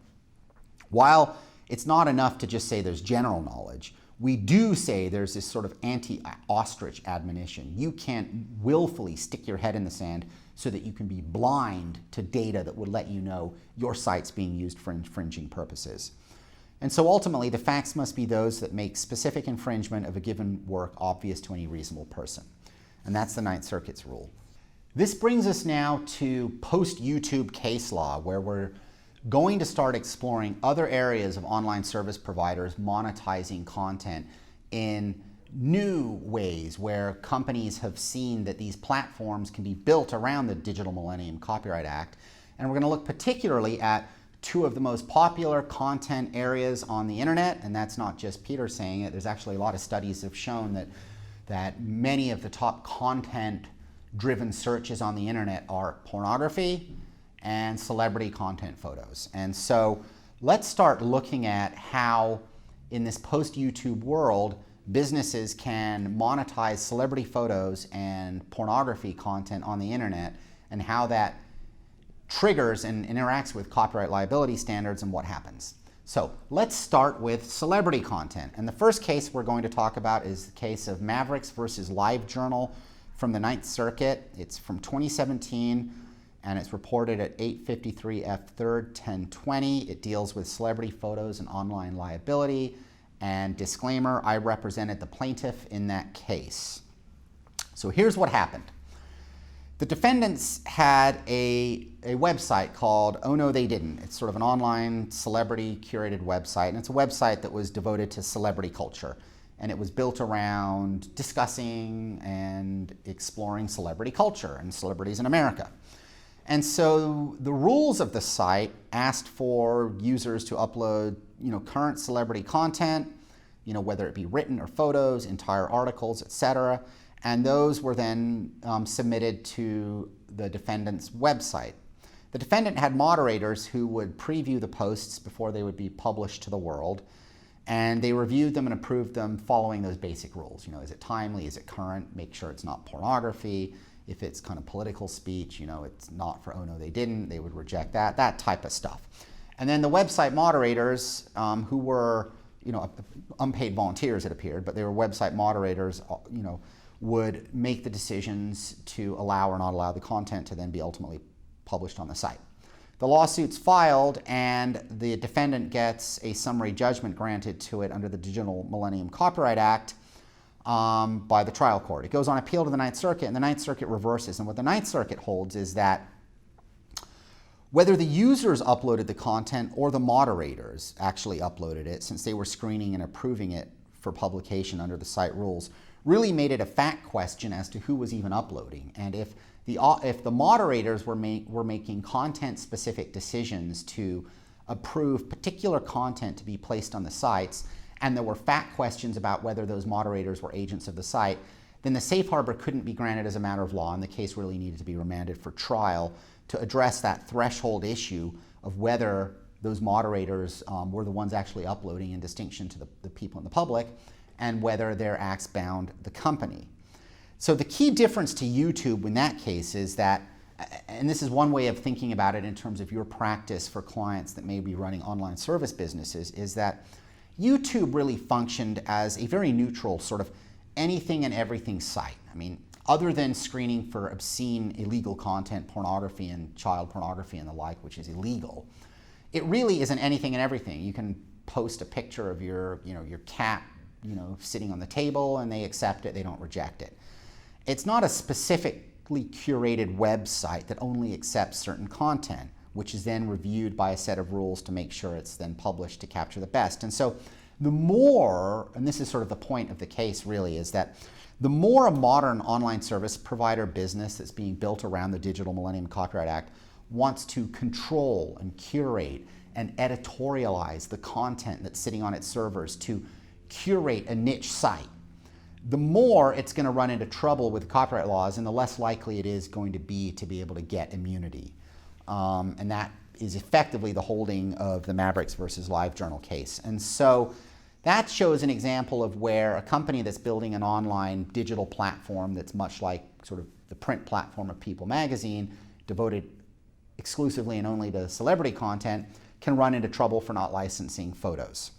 while it's not enough to just say there's general knowledge, we do say there's this sort of anti-ostrich admonition. You can't willfully stick your head in the sand so that you can be blind to data that would let you know your site's being used for infringing purposes. And so ultimately, the facts must be those that make specific infringement of a given work obvious to any reasonable person. And that's the Ninth Circuit's rule. This brings us now to post-YouTube case law, where we're going to start exploring other areas of online service providers monetizing content in new ways, where companies have seen that these platforms can be built around the Digital Millennium Copyright Act. And we're going to look particularly at two of the most popular content areas on the internet, and that's not just Peter saying it. There's actually a lot of studies that have shown that many of the top content-driven searches on the internet are pornography and celebrity content photos. And so let's start looking at how, in this post-YouTube world, businesses can monetize celebrity photos and pornography content on the internet, and how that triggers and interacts with copyright liability standards and what happens. So let's start with celebrity content. And the first case we're going to talk about is the case of Mavericks versus LiveJournal from the Ninth Circuit. It's from 2017, and it's reported at 853 F 3rd 1020. It deals with celebrity photos and online liability. And disclaimer, I represented the plaintiff in that case. So here's what happened. The defendants had a website called Oh No They Didn't. It's sort of an online celebrity curated website, and it's a website that was devoted to celebrity culture. And it was built around discussing and exploring celebrity culture and celebrities in America. And so the rules of the site asked for users to upload, current celebrity content, whether it be written or photos, entire articles, etc. And those were then submitted to the defendant's website. The defendant had moderators who would preview the posts before they would be published to the world, and they reviewed them and approved them following those basic rules. Is it timely? Is it current? Make sure it's not pornography. If it's kind of political speech, it's not for Oh No They Didn't, they would reject that type of stuff. And then the website moderators, who were, unpaid volunteers, it appeared, but they were website moderators, would make the decisions to allow or not allow the content to then be ultimately published on the site. The lawsuit's filed, and the defendant gets a summary judgment granted to it under the Digital Millennium Copyright Act by the trial court. It goes on appeal to the Ninth Circuit, and the Ninth Circuit reverses. And what the Ninth Circuit holds is that whether the users uploaded the content or the moderators actually uploaded it, since they were screening and approving it for publication under the site rules, really made it a fact question as to who was even uploading. And if the moderators were making content-specific decisions to approve particular content to be placed on the sites, and there were fact questions about whether those moderators were agents of the site, then the safe harbor couldn't be granted as a matter of law, and the case really needed to be remanded for trial to address that threshold issue of whether those moderators were the ones actually uploading, in distinction to the people in the public, and whether their acts bound the company. So the key difference to YouTube in that case is that, and this is one way of thinking about it in terms of your practice for clients that may be running online service businesses, is that YouTube really functioned as a very neutral sort of anything and everything site. I mean, other than screening for obscene, illegal content, pornography and child pornography and the like, which is illegal, it really is an anything and everything. You can post a picture of your cat, sitting on the table, and they accept it, they don't reject it. It's not a specifically curated website that only accepts certain content, which is then reviewed by a set of rules to make sure it's then published to capture the best. And so the more, and this is sort of the point of the case really, is that the more a modern online service provider business that's being built around the Digital Millennium Copyright Act wants to control and curate and editorialize the content that's sitting on its servers to curate a niche site, the more it's going to run into trouble with copyright laws, and the less likely it is going to be able to get immunity. And that is effectively the holding of the Mavericks versus LiveJournal case. And so that shows an example of where a company that's building an online digital platform that's much like sort of the print platform of People magazine, devoted exclusively and only to celebrity content, can run into trouble for not licensing photos.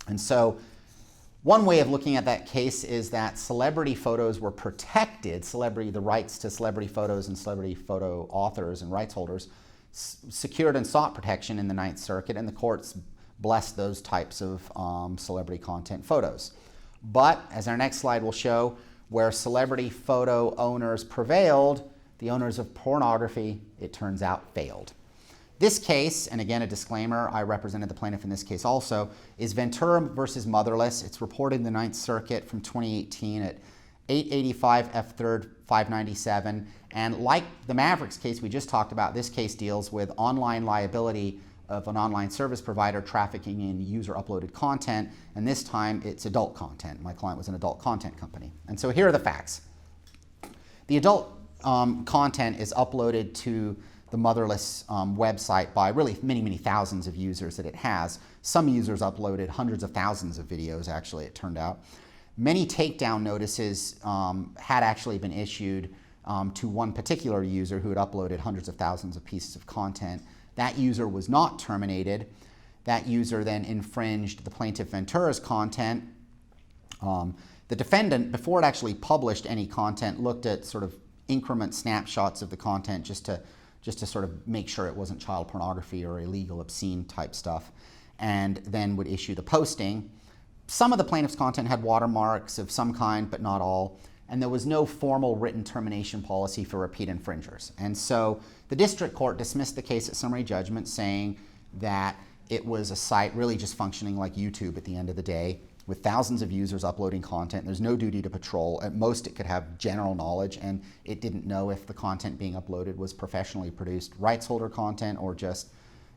And so one way of looking at that case is that celebrity photos were protected, the rights to celebrity photos and celebrity photo authors and rights holders secured and sought protection in the Ninth Circuit, and the courts blessed those types of celebrity content photos. But, as our next slide will show, where celebrity photo owners prevailed, the owners of pornography, it turns out, failed. This case, and again a disclaimer, I represented the plaintiff in this case also, is Ventura versus Motherless. It's reported in the Ninth Circuit from 2018 at 885 F 3rd 597. And like the Mavericks case we just talked about, this case deals with online liability of an online service provider trafficking in user-uploaded content, and this time it's adult content. My client was an adult content company. And so here are the facts. The adult content is uploaded to the Motherless website by really many, many thousands of users that it has. Some users uploaded hundreds of thousands of videos, actually, it turned out. Many takedown notices had actually been issued to one particular user who had uploaded hundreds of thousands of pieces of content. That user was not terminated. That user then infringed the plaintiff Ventura's content. The defendant, before it actually published any content, looked at sort of increment snapshots of the content just to sort of make sure it wasn't child pornography or illegal, obscene type stuff, and then would issue the posting. Some of the plaintiff's content had watermarks of some kind, but not all, and there was no formal written termination policy for repeat infringers. And so the district court dismissed the case at summary judgment, saying that it was a site really just functioning like YouTube at the end of the day, with thousands of users uploading content. There's no duty to patrol. At most, it could have general knowledge, and it didn't know if the content being uploaded was professionally produced rights holder content or just,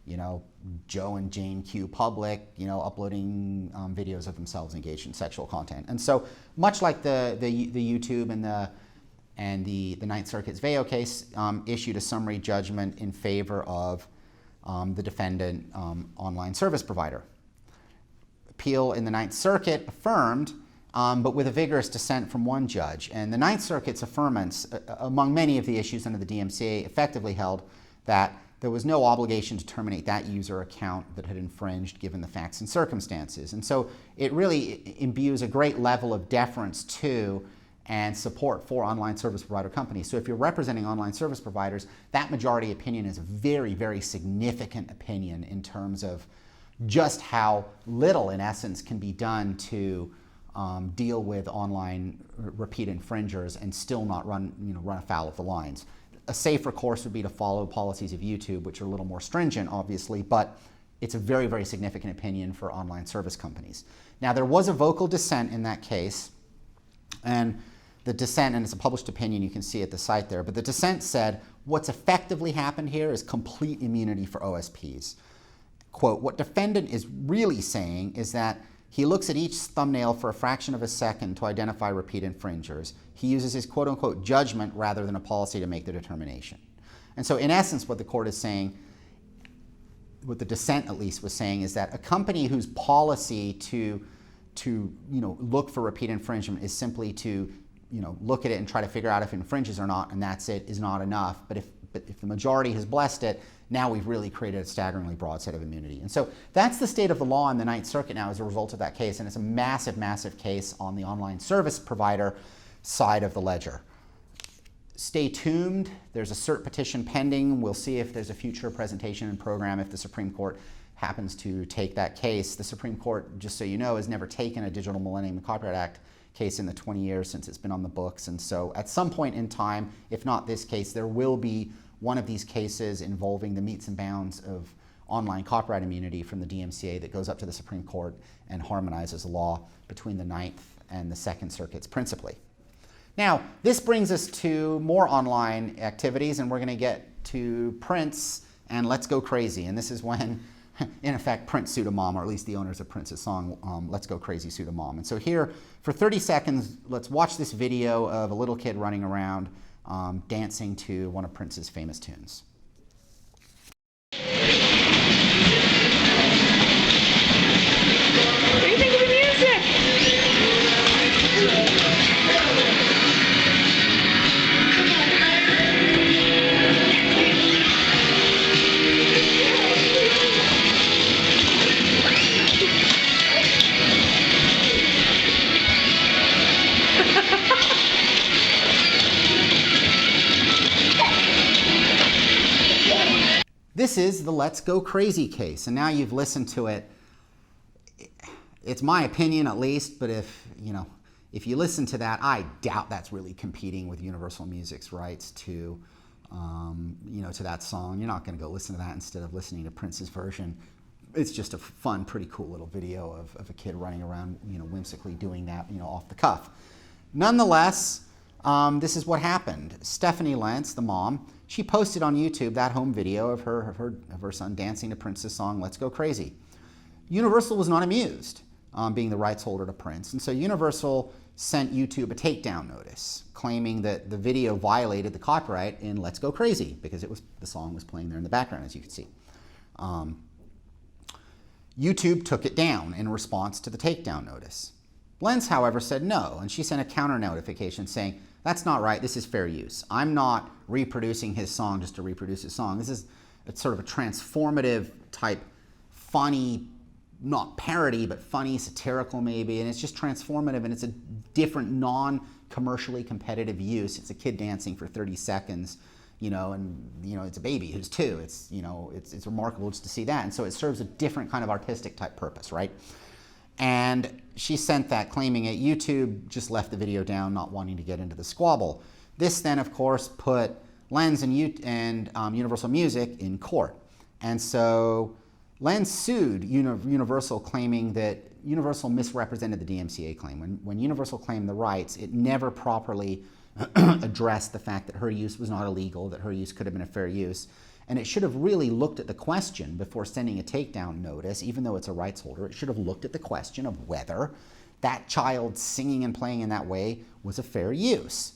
you know, Joe and Jane Q Public, you know, uploading videos of themselves engaged in sexual content. And so, much like the YouTube and the Ninth Circuit's Veo case, issued a summary judgment in favor of the defendant online service provider. Appeal in the Ninth Circuit affirmed, but with a vigorous dissent from one judge. And the Ninth Circuit's affirmance, among many of the issues under the DMCA, effectively held that there was no obligation to terminate that user account that had infringed given the facts and circumstances. And so it really imbues a great level of deference to and support for online service provider companies. So if you're representing online service providers, that majority opinion is a very, very significant opinion in terms of just how little, in essence, can be done to deal with online repeat infringers and still not run afoul of the lines. A safer course would be to follow policies of YouTube, which are a little more stringent, obviously, but it's a very, very significant opinion for online service companies. Now, there was a vocal dissent in that case, and the dissent, and it's a published opinion, you can see at the site there, but the dissent said what's effectively happened here is complete immunity for OSPs. Quote, what defendant is really saying is that he looks at each thumbnail for a fraction of a second to identify repeat infringers. He uses his quote-unquote judgment rather than a policy to make the determination. And so in essence, what the court is saying, what the dissent at least was saying, is that a company whose policy to look for repeat infringement is simply to look at it and try to figure out if it infringes or not, and that's it, is not enough. But if the majority has blessed it, now we've really created a staggeringly broad set of immunity. And so that's the state of the law in the Ninth Circuit now as a result of that case, and it's a massive, massive case on the online service provider side of the ledger. Stay tuned. There's a cert petition pending. We'll see if there's a future presentation and program if the Supreme Court happens to take that case. The Supreme Court, just so you know, has never taken a Digital Millennium Copyright Act case in the 20 years since it's been on the books. And so at some point in time, if not this case, there will be one of these cases involving the metes and bounds of online copyright immunity from the DMCA that goes up to the Supreme Court and harmonizes the law between the Ninth and the Second Circuits principally. Now, this brings us to more online activities, and we're going to get to Prince and Let's Go Crazy. And this is when, in effect, Prince sued a mom, or at least the owners of Prince's song, Let's Go Crazy, sued a mom. And so here, for 30 seconds, let's watch this video of a little kid running around dancing to one of Prince's famous tunes. What do you think of the music? This is the Let's Go Crazy case, and now you've listened to it. It's my opinion, at least, but if you listen to that, I doubt that's really competing with Universal Music's rights to, to that song. You're not going to go listen to that instead of listening to Prince's version. It's just a fun, pretty cool little video of a kid running around, whimsically doing that, off the cuff. Nonetheless, this is what happened. Stephanie Lentz, the mom, she posted on YouTube that home video of her son dancing to Prince's song, Let's Go Crazy. Universal was not amused, being the rights holder to Prince, and so Universal sent YouTube a takedown notice claiming that the video violated the copyright in Let's Go Crazy because the song was playing there in the background, as you can see. YouTube took it down in response to the takedown notice. Lentz, however, said no, and she sent a counter notification saying, that's not right, this is fair use. I'm not reproducing his song just to reproduce his song. It's sort of a transformative type, funny, not parody, but funny, satirical maybe, and it's just transformative, and it's a different, non-commercially competitive use. It's a kid dancing for 30 seconds, and it's a baby who's 2. It's remarkable just to see that, and so it serves a different kind of artistic type purpose, right? And she sent that claiming it. YouTube just left the video down, not wanting to get into the squabble. This then, of course, put Lentz and Universal Music in court, and so Lentz sued Universal, claiming that Universal misrepresented the DMCA claim. When Universal claimed the rights, it never properly addressed the fact that her use was not illegal, that her use could have been a fair use. And it should have really looked at the question before sending a takedown notice, even though it's a rights holder. It should have looked at the question of whether that child singing and playing in that way was a fair use.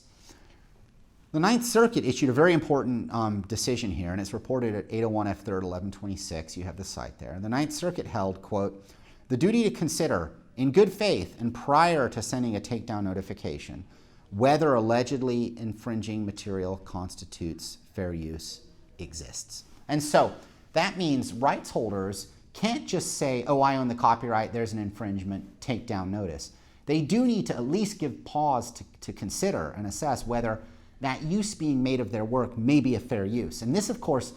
The Ninth Circuit issued a very important decision here, and it's reported at 801 F. 3rd, 1126. You have the site there. The Ninth Circuit held, quote, the duty to consider, in good faith and prior to sending a takedown notification, whether allegedly infringing material constitutes fair use exists. And so that means rights holders can't just say, oh, I own the copyright, there's an infringement, takedown notice. They do need to at least give pause to consider and assess whether that use being made of their work may be a fair use. And this, of course,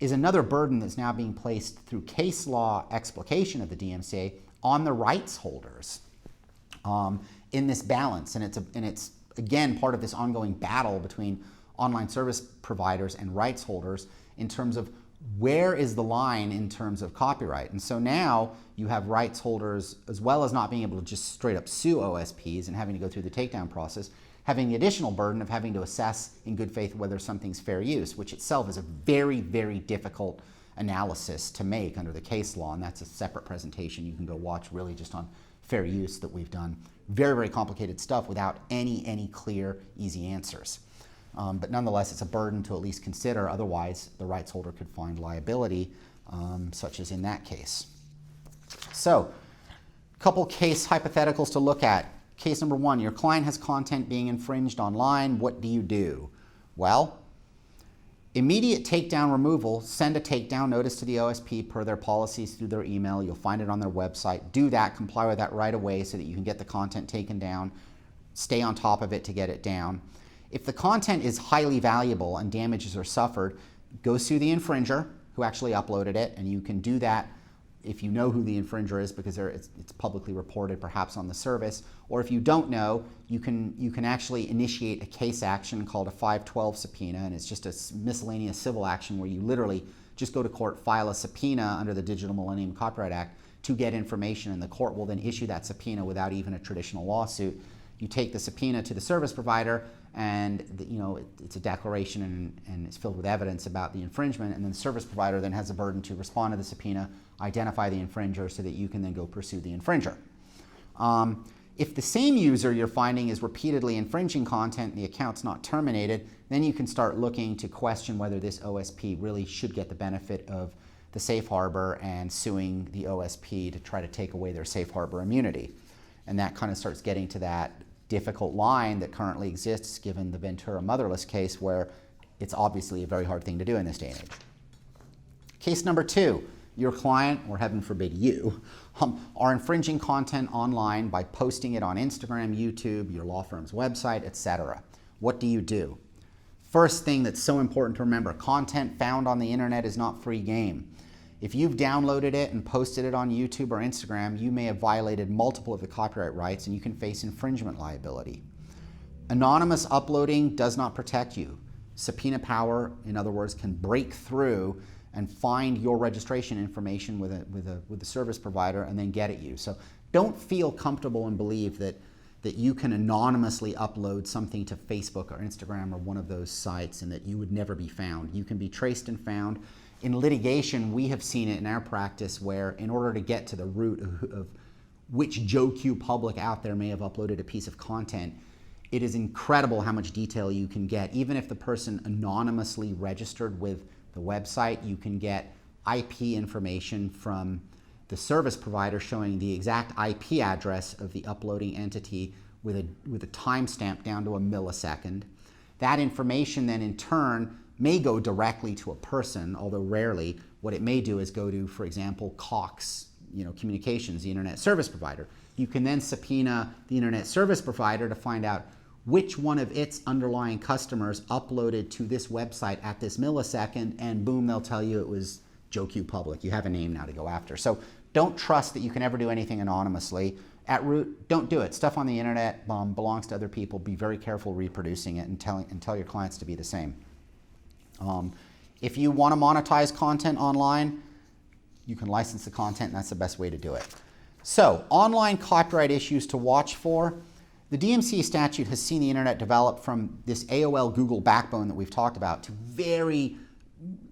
is another burden that's now being placed through case law explication of the DMCA on the rights holders in this balance. And it's again part of this ongoing battle between online service providers and rights holders in terms of where is the line in terms of copyright. And so now you have rights holders, as well as not being able to just straight up sue OSPs and having to go through the takedown process, having the additional burden of having to assess in good faith whether something's fair use, which itself is a very, very difficult analysis to make under the case law, and that's a separate presentation you can go watch really just on fair use that we've done. Very, very complicated stuff without any clear, easy answers. But nonetheless, it's a burden to at least consider, otherwise the rights holder could find liability, such as in that case. So, a couple case hypotheticals to look at. Case number 1, your client has content being infringed online. What do you do? Well, immediate takedown removal, send a takedown notice to the OSP per their policies through their email. You'll find it on their website. Do that, comply with that right away so that you can get the content taken down. Stay on top of it to get it down. If the content is highly valuable and damages are suffered, go sue the infringer who actually uploaded it, and you can do that if you know who the infringer is because it's publicly reported perhaps on the service, or if you don't know, you can actually initiate a case action called a 512 subpoena, and it's just a miscellaneous civil action where you literally just go to court, file a subpoena under the Digital Millennium Copyright Act to get information, and the court will then issue that subpoena without even a traditional lawsuit. You take the subpoena to the service provider, and it's a declaration and it's filled with evidence about the infringement, and then the service provider then has a burden to respond to the subpoena, identify the infringer so that you can then go pursue the infringer. If the same user you're finding is repeatedly infringing content and the account's not terminated, then you can start looking to question whether this OSP really should get the benefit of the safe harbor and suing the OSP to try to take away their safe harbor immunity. And that kind of starts getting to that difficult line that currently exists given the Ventura Motherless case, where it's obviously a very hard thing to do in this day and age. Case number 2, your client, or heaven forbid you, are infringing content online by posting it on Instagram, YouTube, your law firm's website, etc. What do you do? First thing that's so important to remember, content found on the internet is not free game. If you've downloaded it and posted it on YouTube or Instagram, you may have violated multiple of the copyright rights and you can face infringement liability. Anonymous uploading does not protect you. Subpoena power, in other words, can break through and find your registration information with the service provider and then get at you. So don't feel comfortable and believe that that you can anonymously upload something to Facebook or Instagram or one of those sites and that you would never be found. You can be traced and found. In litigation, we have seen it in our practice where in order to get to the root of which Joe Q public out there may have uploaded a piece of content, it is incredible how much detail you can get. Even if the person anonymously registered with the website, you can get IP information from the service provider showing the exact IP address of the uploading entity with a timestamp down to a millisecond. That information then in turn may go directly to a person, although rarely. What it may do is go to, for example, Cox, Communications, the internet service provider. You can then subpoena the internet service provider to find out which one of its underlying customers uploaded to this website at this millisecond, and boom, they'll tell you it was Joe Q Public. You have a name now to go after. So don't trust that you can ever do anything anonymously. At root, don't do it. Stuff on the internet belongs to other people. Be very careful reproducing it and tell your clients to be the same. If you want to monetize content online, you can license the content, and that's the best way to do it. So, online copyright issues to watch for. The DMCA statute has seen the internet develop from this AOL Google backbone that we've talked about to very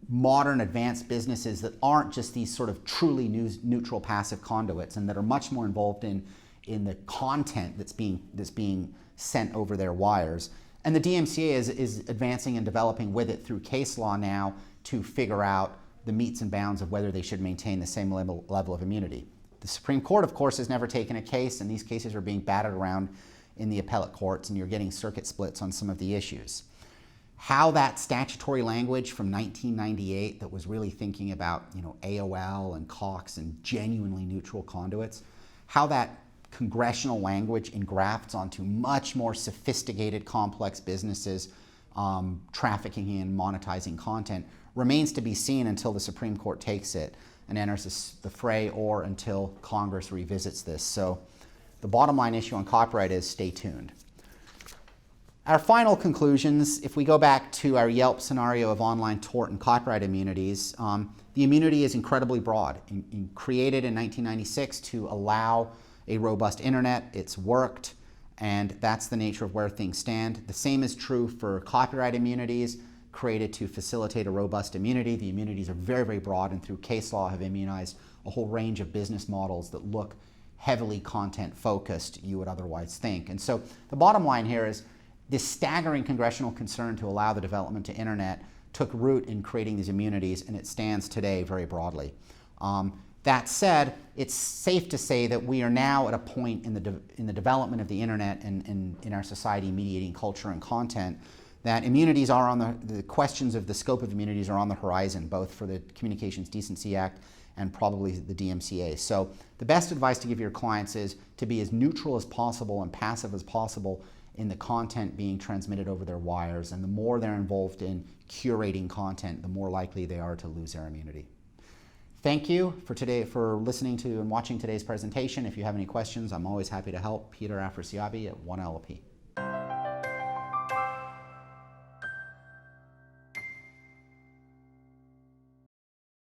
modern advanced businesses that aren't just these sort of truly neutral passive conduits and that are much more involved in the content that's being sent over their wires. And the DMCA is advancing and developing with it through case law now to figure out the metes and bounds of whether they should maintain the same level of immunity. The Supreme Court, of course, has never taken a case, and these cases are being batted around in the appellate courts, and you're getting circuit splits on some of the issues. How that statutory language from 1998 that was really thinking about AOL and Cox and genuinely neutral conduits, how that congressional language engrafts onto much more sophisticated, complex businesses trafficking and monetizing content remains to be seen until the Supreme Court takes it and enters the fray, or until Congress revisits this. So the bottom line issue on copyright is stay tuned. Our final conclusions, if we go back to our Yelp scenario of online tort and copyright immunities, the immunity is incredibly broad. Created in 1996 to allow a robust internet, it's worked, and that's the nature of where things stand. The same is true for copyright immunities, created to facilitate a robust immunity. The immunities are very, very broad, and through case law have immunized a whole range of business models that look heavily content focused, you would otherwise think. And so the bottom line here is this staggering congressional concern to allow the development to internet took root in creating these immunities, and it stands today very broadly. That said, it's safe to say that we are now at a point in the development of the internet and in our society mediating culture and content that immunities are on the questions of the scope of immunities are on the horizon, both for the Communications Decency Act and probably the DMCA. So the best advice to give your clients is to be as neutral as possible and passive as possible in the content being transmitted over their wires, and the more they're involved in curating content, the more likely they are to lose their immunity. Thank you for listening to and watching today's presentation. If you have any questions, I'm always happy to help. Peter Afrasiabi at 1LP.